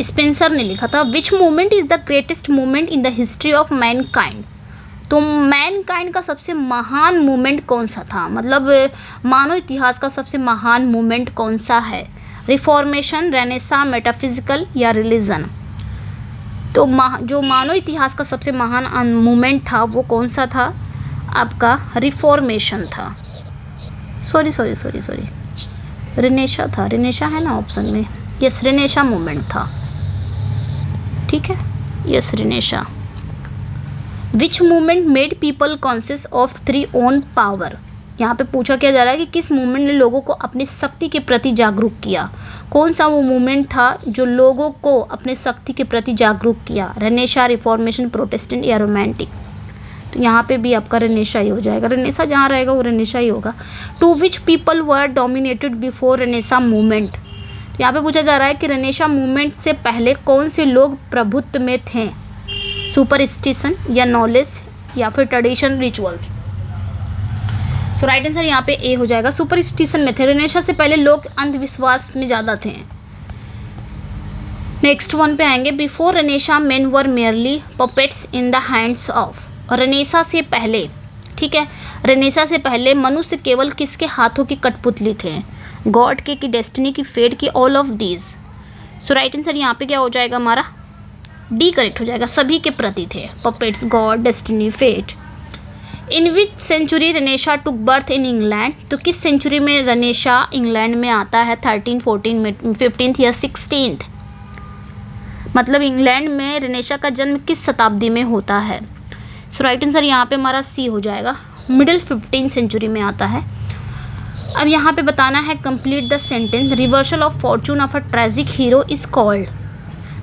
स्पेंसर ने लिखा था विच movement is the greatest movement in the history of Mankind. तो मैनकाइंड का सबसे महान मूवमेंट कौन सा था, मतलब मानव इतिहास का सबसे महान मूवमेंट कौन सा है, रिफॉर्मेशन, रेनेसा, मेटाफिजिकल या रिलीजन। तो जो मानव इतिहास का सबसे महान मूवमेंट था वो कौन सा था, आपका रिफॉर्मेशन था। सॉरी रिनेशा था, रिनेशा है ना ऑप्शन में, यस रिनेशा मूवमेंट था। ठीक है, yes Renaissance. Which movement made people conscious of their own power. यहाँ पे पूछा क्या जा रहा है कि किस मूवमेंट ने लोगों को अपनी शक्ति के प्रति जागरूक किया, कौन सा वो मूवमेंट था जो लोगों को अपने शक्ति के प्रति जागरूक किया, रेनेशा, रिफॉर्मेशन, प्रोटेस्टेंट या रोमांटिक। तो यहाँ पे भी आपका रेनेशा ही हो जाएगा, रेनेशा जहाँ रहेगा वो रेनेशा ही होगा। To which people were dominated before Renaissance movement. तो यहाँ पे पूछा जा रहा है कि रेनेशा मूवमेंट से पहले कौन से लोग प्रभुत्व में थे, सुपरस्टिशन या नॉलेज या फिर ट्रेडिशन, रिचुअल्स। सो राइट आंसर यहाँ पे ए हो जाएगा, सुपरस्टिशन में थे। रेनेशा से पहले लोग अंधविश्वास में ज़्यादा थे। नेक्स्ट वन पे आएंगे। Before Renaissance main were merely puppets in the hands of. Renaissance से पहले, ठीक है, रेनेशा से पहले मनुष्य केवल किसके हाथों की कठपुतली थे, गॉड के, की डेस्टिनी, की फेट, की all of these. So right answer यहाँ पे क्या हो जाएगा हमारा, डी करेक्ट हो जाएगा, सभी के प्रति थे, puppets, God, destiny, fate. In which century Renaissance took birth in England. तो किस सेंचुरी में रेनेशा इंग्लैंड में आता है, 13, 14, 15 या 16। मतलब इंग्लैंड में रेनेशा का जन्म किस शताब्दी में होता है। सो राइट आंसर यहाँ पे हमारा सी हो जाएगा, मिडिल 15 सेंचुरी में आता है। अब यहाँ पे बताना है complete the sentence. Reversal of Fortune of a tragic hero is called.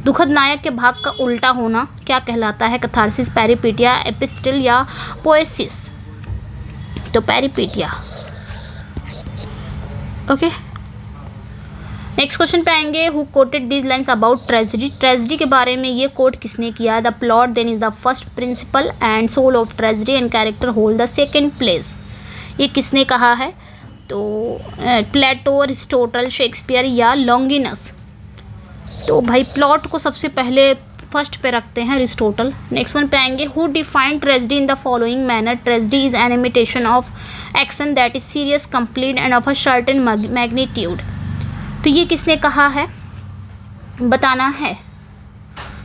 दुखद नायक के भाग का उल्टा होना क्या कहलाता है, कैथारसिस, पेरिपेटिया, एपिस्टल या पोएसिस। तो पेरिपेटिया। ओके, नेक्स्ट क्वेश्चन पे आएंगे। Who quoted these lines about tragedy. Tragedy के बारे में ये कोट किसने किया। The plot then is the first principle and soul of tragedy and character hold the second place. ये किसने कहा है, तो प्लेटो, अरिस्टोटल, शेक्सपियर या लॉन्गिनस। तो भाई प्लॉट को सबसे पहले फर्स्ट पे रखते हैं अरिस्टोटल। नेक्स्ट वन पे आएंगे। Who defined tragedy in the following manner. Tragedy is an imitation of action that is serious, complete end of a certain magnitude. तो ये किसने कहा है, बताना है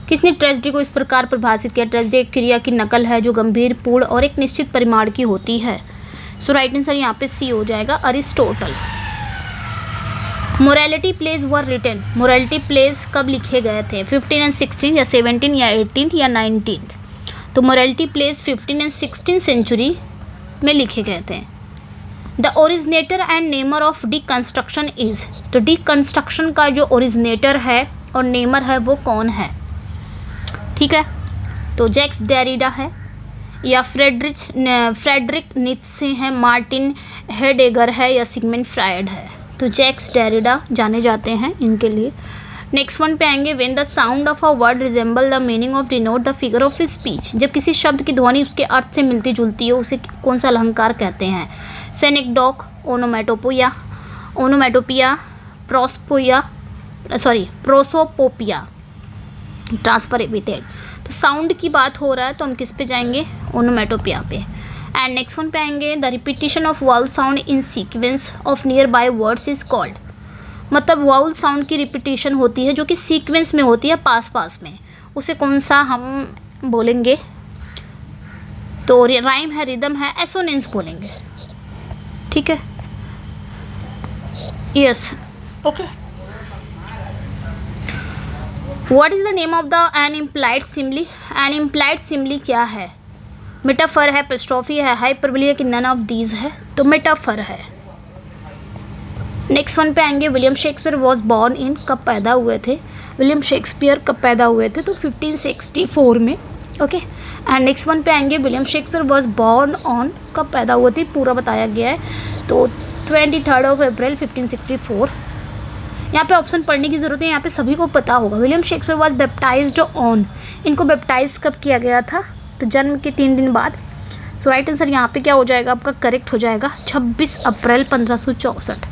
किसने ट्रेजेडी को इस प्रकार परिभाषित किया। ट्रेजेडी एक क्रिया की नकल है जो गंभीर, पूर्ण और एक निश्चित परिमाण की होती है। सो राइट आंसर यहाँ पे सी हो जाएगा, Aristotle. Morality plays were written, morality plays कब लिखे गए थे? 15 एंड 16 या 17 या 18 या 19? तो मोरालिटी प्लेज 15 एंड 16 सेंचुरी में लिखे गए थे। The originator and Neymar of deconstruction is, तो डिकंस्ट्रक्शन का जो ओरिजिनेटर है और नेमर है वो कौन है? ठीक है, तो जैक्स डेरिडा है या फ्रेडरिक नीत्शे है, मार्टिन हेडेगर है या सिगमंड फ्रायड है? तो जैक्स डेरिडा जाने जाते हैं इनके लिए। नेक्स्ट वन पे आएंगे, when the sound of a word resemble the meaning of denote the figure of speech, जब किसी शब्द की ध्वनि उसके अर्थ से मिलती जुलती है उसे कौन सा अलंकार कहते हैं? सेनेक्डोक, ओनोमेटोपिया, प्रोसोपोपिया, ट्रांसफर एपिथेट। तो साउंड की बात हो रहा है तो हम किस पे जाएंगे? ओनोमेटोपिया पे। एंड नेक्स्ट वन पे आएंगे, the repetition of vowel sound in sequence of near by words is called, मतलब वाउल साउंड की रिपीटिशन होती है जो कि सीक्वेंस में होती है, पास पास में, उसे कौन सा हम बोलेंगे? तो राइम है, रिदम है, एसोनेंस बोलेंगे। ठीक है, yes, okay. What is the name of the an implied simile? An implied simile क्या है? मेटाफर है, एपिस्ट्रोफी है, हाइपरबोली है कि नन ऑफ दीज है? तो मेटाफर है। नेक्स्ट वन पे आएंगे, William Shakespeare was born in, कब पैदा हुए थे? विलियम शेक्सपियर कब पैदा हुए थे? तो 1564 में। ओके, एंड नेक्स्ट वन पे आएंगे, William Shakespeare was born on, कब पैदा हुए थे पूरा बताया गया है, तो 23 अप्रैल 1564। यहाँ पे ऑप्शन पढ़ने की ज़रूरत है, यहाँ पे सभी को पता होगा। William Shakespeare was baptised on, इनको बैप्टाइज कब किया गया था? तो जन्म के 3 दिन बाद। सो राइट आंसर यहाँ पे क्या हो जाएगा आपका? करेक्ट हो जाएगा 26 अप्रैल 1564।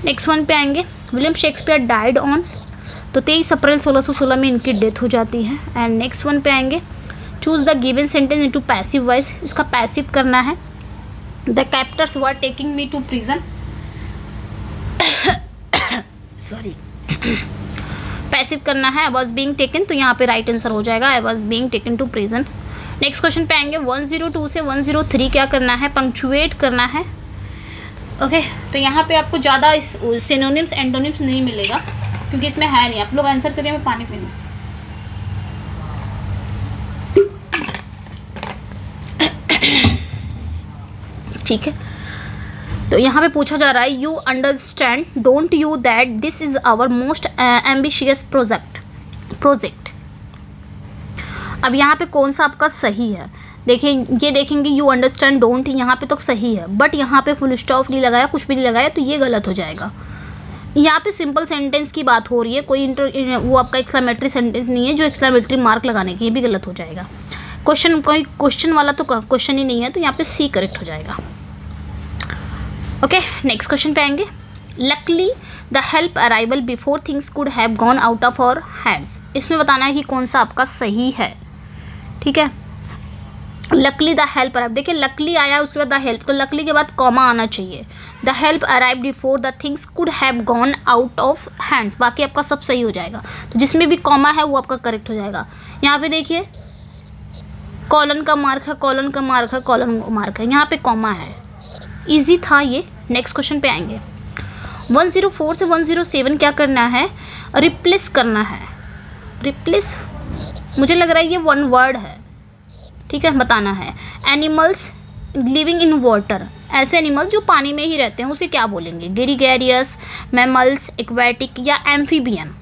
नेक्स्ट वन पे आएंगे, विलियम शेक्सपियर डाइड ऑन, तो 23 अप्रैल 1616 में इनकी डेथ हो जाती है। एंड नेक्स्ट वन पे आएंगे, choose the given sentence into passive voice, इसका पैसिव करना है। The captors were taking me to prison, sorry, passive करना है। आई वॉज बीइंग टेकन, तो यहाँ पे राइट आंसर हो जाएगा I was being taken to prison. Next question पे आएंगे, 102 से 103 क्या करना है? पंक्चुएट करना है। ओके, तो यहाँ पे आपको ज़्यादा सिनोनिम्स एंटोनिम्स नहीं मिलेगा क्योंकि इसमें है नहीं। आप लोग आंसर करिए, मैं पानी पीऊँ। ठीक है, तो यहाँ पे पूछा जा रहा है, you understand don't you that this is our most ambitious project. अब यहाँ पे कौन सा आपका सही है? देखिए, ये देखेंगे यू अंडरस्टैंड डोंट, यहाँ पे तो सही है, बट यहाँ पे फुल स्टॉप नहीं लगाया, कुछ भी नहीं लगाया, तो ये गलत हो जाएगा। यहाँ पे सिंपल सेंटेंस की बात हो रही है, कोई वो आपका एक्सक्लेमेटरी सेंटेंस नहीं है जो एक्सक्लेमेटरी मार्क लगाने की, ये भी गलत हो जाएगा। कोई क्वेश्चन वाला तो क्वेश्चन ही नहीं है, तो यहाँ पे सी करेक्ट हो जाएगा। ओके, नेक्स्ट क्वेश्चन पे आएंगे, luckily the help arrival before things could have gone out of our hands, इसमें बताना है कि कौन सा आपका सही है। ठीक है, लकली द हेल्प अराइव, देखिए लकली आया उसके बाद द हेल्प, तो लकली के बाद कॉमा आना चाहिए। The help arrive before the things could have gone out of hands, बाकी आपका सब सही हो जाएगा। तो जिसमें भी कॉमा है वो आपका करेक्ट हो जाएगा। यहाँ पे देखिए कॉलन का मार्क है, कॉलन का मार्क है, कॉलन का मार्क है, यहाँ पे कॉमा है, इजी था ये। नेक्स्ट क्वेश्चन पे आएंगे, 104 से 107 क्या करना है? रिप्लेस करना है। रिप्लेस मुझे लग रहा है ये वन वर्ड है। ठीक है, बताना है। एनिमल्स लिविंग इन वाटर, ऐसे एनिमल्स जो पानी में ही रहते हैं उसे क्या बोलेंगे? ग्रेगेरियस, मैमल्स, एक्वेटिक या एम्फीबियन।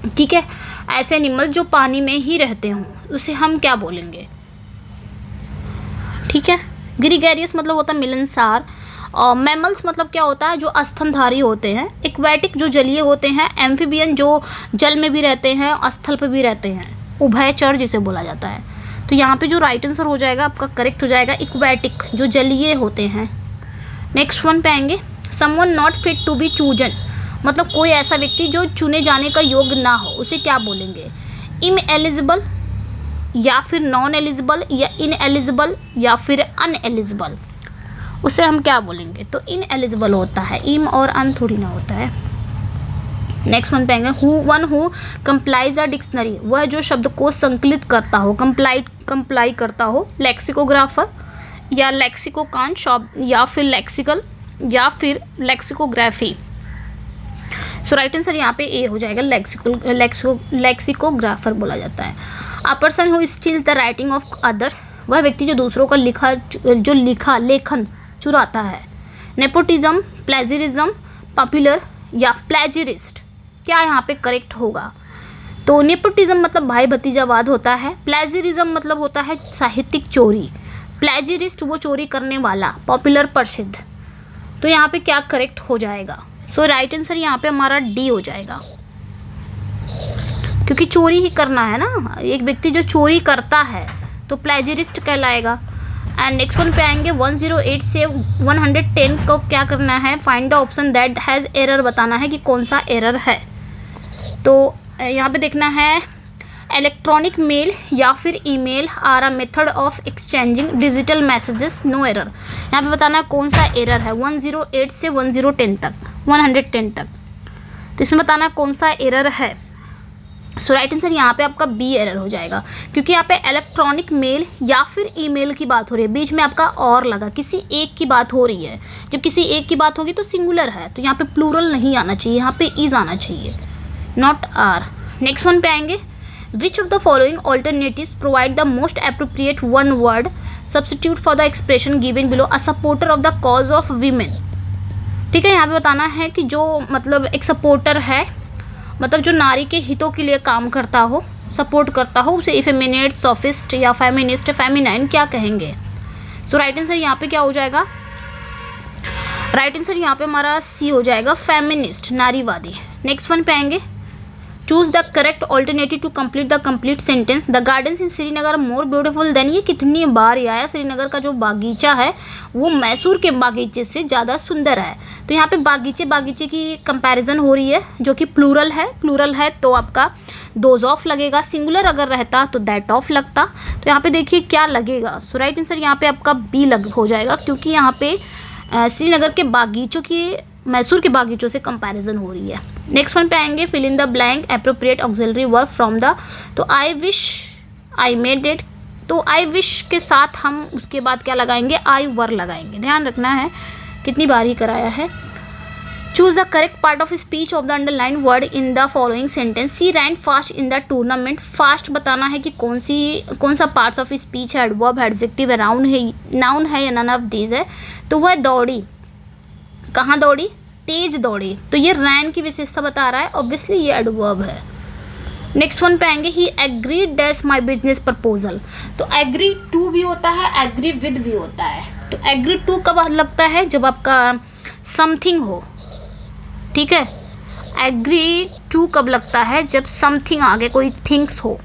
ठीक है, ऐसे एनिमल्स जो पानी में ही रहते हों उसे हम क्या बोलेंगे? ठीक है, ग्रेगेरियस मतलब होता है मिलनसार, और मैमल्स मतलब क्या होता है? जो स्तनधारी होते हैं। एक्वेटिक जो जलीय होते हैं। एम्फीबियन जो जल में भी रहते हैं, स्थल पर भी रहते हैं, उभयचर जिसे बोला जाता है। तो यहाँ पे जो राइट आंसर हो जाएगा आपका करेक्ट हो जाएगा इक्वेटिक, जो जलीय होते हैं। नेक्स्ट वन पे आएंगे, someone not fit to be chosen, मतलब कोई ऐसा व्यक्ति जो चुने जाने का योग्य ना हो, उसे क्या बोलेंगे? इनएलिजिबल या फिर नॉन एलिजिबल या इनएलिजिबल या फिर अनएलिजिबल, उसे हम क्या बोलेंगे? तो इनएलिजिबल होता है, इम और अन थोड़ी ना होता है। नेक्स्ट वन पे आएंगे, one who complies a dictionary, वह जो शब्द को संकलित करता हो, कंप्लाई करता हो। लेक्सिकोग्राफर या लेक्सिकोकान शॉप या फिर लेक्सिकल या फिर लेक्सिकोग्राफी। सो राइट आंसर यहाँ पे ए हो जाएगा, लेक्सिकोग्राफर बोला जाता है। A person who steel the writing of others, वह व्यक्ति जो दूसरों का लेखन चुराता है। नेपोटिज्म, प्लेजरिज्म, पॉपुलर या प्लेजरिस्ट, क्या यहाँ पे करेक्ट होगा? तो नेपोटिज्म मतलब भाई भतीजावाद होता है, प्लेजरिज्म मतलब होता है साहित्यिक चोरी, प्लेजरिस्ट वो चोरी करने वाला, पॉपुलर प्रसिद्ध। तो यहाँ पे क्या करेक्ट हो जाएगा? सो राइट आंसर यहाँ पे हमारा डी हो जाएगा, क्योंकि चोरी ही करना है ना, एक व्यक्ति जो चोरी करता है तो प्लेजरिस्ट कहलाएगा। एंड नेक्स्ट वन पे आएंगे 108 से 110 को क्या करना है? Find the option that has error, बताना है कि कौन सा एरर है। तो यहाँ पे देखना है इलेक्ट्रॉनिक मेल या फिर email are a method of exchanging digital messages, no error. यहाँ पे बताना है कौन सा एरर है 108 से 110 तक, 110 तक। तो इसमें बताना है कौन सा एरर है। सो राइट आंसर यहाँ पे आपका बी एरर हो जाएगा, क्योंकि यहाँ पे इलेक्ट्रॉनिक मेल या फिर ईमेल की बात हो रही है, बीच में आपका और लगा, किसी एक की बात हो रही है। जब किसी एक की बात होगी तो सिंगुलर है, तो यहाँ पे प्लूरल नहीं आना चाहिए, यहाँ पे इज आना चाहिए, नॉट आर। नेक्स्ट वन पे आएंगे which of the following alternatives provide the most appropriate one word substitute for the expression given below, a supporter of the cause of women. ठीक है, यहाँ पे बताना है कि जो मतलब एक सपोर्टर है, मतलब जो नारी के हितों के लिए काम करता हो, सपोर्ट करता हो, उसे इफेमिनेट, सोफिस्ट या फेमिनिस्ट, फेमिनाइन क्या कहेंगे? सो राइट आंसर यहाँ पे क्या हो जाएगा? राइट आंसर यहाँ पे हमारा सी हो जाएगा, फेमिनिस्ट, नारीवादी। नेक्स्ट वन पे आएंगे choose the correct alternative to complete the complete sentence, the gardens in Srinagar more beautiful than, ये कितनी बार आया, श्रीनगर का जो बागीचा है वो मैसूर के बागीचे से ज़्यादा सुंदर है। तो यहाँ पे बागीचे की कंपैरिजन हो रही है, जो कि प्लूरल है तो आपका दोज ऑफ लगेगा, सिंगुलर अगर रहता तो दैट ऑफ लगता। तो यहाँ पे देखिए क्या लगेगा। सो राइट आंसर यहाँ पे आपका बी हो जाएगा, क्योंकि यहाँ पे श्रीनगर के बागीचों की मैसूर के बागीचों से कंपैरिजन हो रही है। नेक्स्ट वन पे आएंगे fill in the blank appropriate auxiliary verb from the, तो I wish, I made it, तो आई विश के साथ हम उसके बाद क्या लगाएंगे? आई वर लगाएंगे। ध्यान रखना है कितनी बार ही कराया है। Choose the correct part of speech of the underline word in the following sentence, she ran fast in the tournament, fast बताना है कि कौन सा पार्ट्स ऑफ स्पीच है, एडवर्ब, एडजेक्टिव, नाउन है या नन ऑफ दीज है। तो वह दौड़ी, कहाँ दौड़ी? तेज दौड़ी, तो ये रैन की विशेषता बता रहा है, ऑब्वियसली ये एडवर्ब है। नेक्स्ट वन पे आएंगे he agree dash my business proposal, तो एग्री टू भी होता है, एग्री विद भी होता है। तो एग्री टू कब लगता है? जब आपका समथिंग हो, ठीक है। एग्री टू कब लगता है? जब समथिंग आगे कोई थिंग्स हो।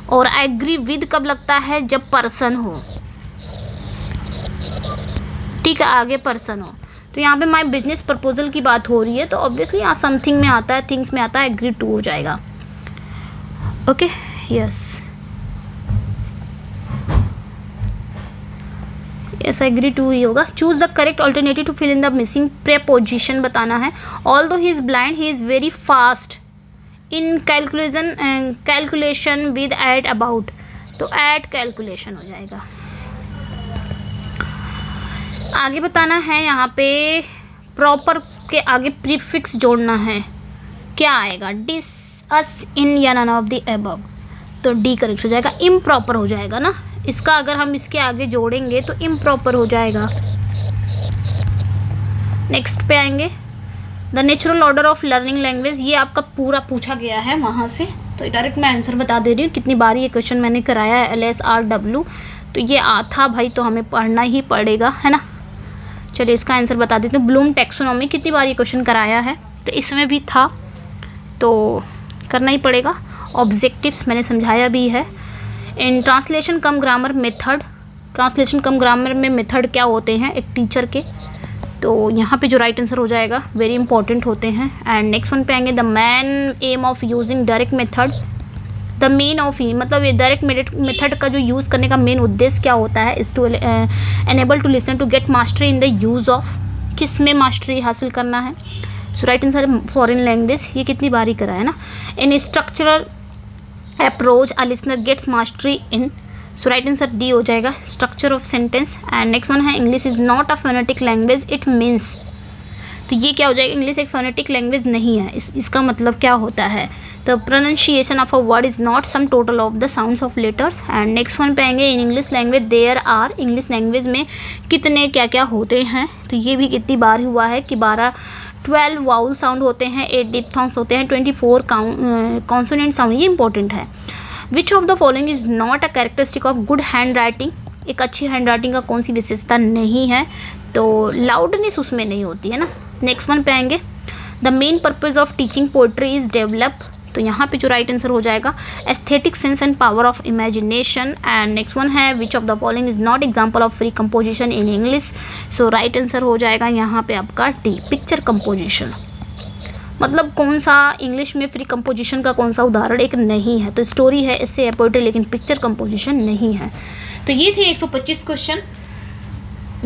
और एग्री विद कब लगता है? जब पर्सन हो, ठीक है, आगे पर्सन हो। तो यहाँ पे माई बिजनेस प्रपोजल की बात हो रही है, तो ऑब्वियसली यहाँ समथिंग में आता है, थिंग्स में आता है, एग्री टू हो जाएगा। ओके, यस एग्री टू ही होगा। Choose the correct alternative to fill in the missing preposition बताना है। Although he is blind he is very fast in calculation with at about, तो एट कैलकुलेशन हो जाएगा। आगे बताना है यहाँ पे प्रॉपर के आगे प्रीफिक्स जोड़ना है, क्या आएगा? डिस, अस, इन या नन ऑफ द अबव, तो डी करेक्ट हो जाएगा। इम्प्रॉपर हो जाएगा ना, इसका अगर हम इसके आगे जोड़ेंगे तो इम्प्रॉपर हो जाएगा। नेक्स्ट पे आएंगे the natural order of learning language, ये आपका पूरा पूछा गया है वहाँ से, तो डायरेक्ट मैं आंसर बता दे रही हूँ। कितनी बार ये क्वेश्चन मैंने कराया है, LSRW, तो ये था भाई, तो हमें पढ़ना ही पड़ेगा, है ना। चलिए इसका आंसर बता देते हैं। ब्लूम टैक्सोनॉमी, कितनी बार ये क्वेश्चन कराया है, तो इसमें भी था, तो करना ही पड़ेगा। ऑब्जेक्टिव्स मैंने समझाया भी है। In translation come grammar method, translation come grammar में मेथड क्या होते हैं एक टीचर के, तो यहाँ पे जो राइट आंसर हो जाएगा वेरी इंपॉर्टेंट होते हैं। एंड नेक्स्ट वन पे आएंगे the main aim of using direct method, the main of he मतलब ये डायरेक्ट मेथड का जो यूज़ करने का मेन उद्देश्य क्या होता है? Is to enable to listener to get mastery in the use of, किस में मास्टरी हासिल करना है? So right answer foreign language, ये कितनी बार ही करा है ना। In structural approach a listener gets mastery in, so right answer D हो जाएगा, structure of sentence. And next one है English is not a phonetic language, it means, तो ये क्या हो जाएगा, इंग्लिश एक फोनेटिक लैंग्वेज नहीं है। इसका मतलब क्या होता है, तो pronunciation of a word is not sum total of the sounds of letters. And next one पे आएंगे, in English language there are, English language में कितने क्या क्या होते हैं, तो ये भी कितनी बार हुआ है कि 12 वाउल साउंड होते हैं, 8 डिप्थॉन्ग्स होते हैं, 24 कॉन्सोनेंट साउंड, ये इंपॉर्टेंट है। Which of the following is not a characteristic of good hand writing, एक अच्छी हैंड राइटिंग का कौन सी विशेषता नहीं है, तो लाउडनेस उसमें नहीं होती है ना। नेक्स्ट वन पे आएंगे, the main purpose of teaching poetry is develop, तो यहाँ पे जो राइट आंसर हो जाएगा aesthetic sense and power of imagination. And next one है, which of the following is not example of free composition in English, so right answer हो जाएगा यहाँ पे आपका डी, पिक्चर कंपोजिशन। मतलब कौन सा इंग्लिश में फ्री कंपोजिशन का कौन सा उदाहरण एक नहीं है, तो स्टोरी है इससे है पोइट्री, लेकिन पिक्चर कंपोजिशन नहीं है। तो ये थे 125 क्वेश्चन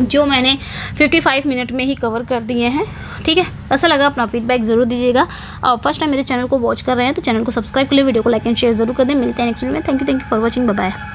जो मैंने 55 मिनट में ही कवर कर दिए हैं। ठीक है, ऐसा लगा अपना फीडबैक ज़रूर दीजिएगा। और फर्स्ट टाइम मेरे चैनल को वॉच कर रहे हैं तो चैनल को सब्सक्राइब कर ले, वीडियो को लाइक एंड शेयर जरूर कर दें। मिलते हैं नेक्स्ट वीडियो में। Thank you for watching, bye bye.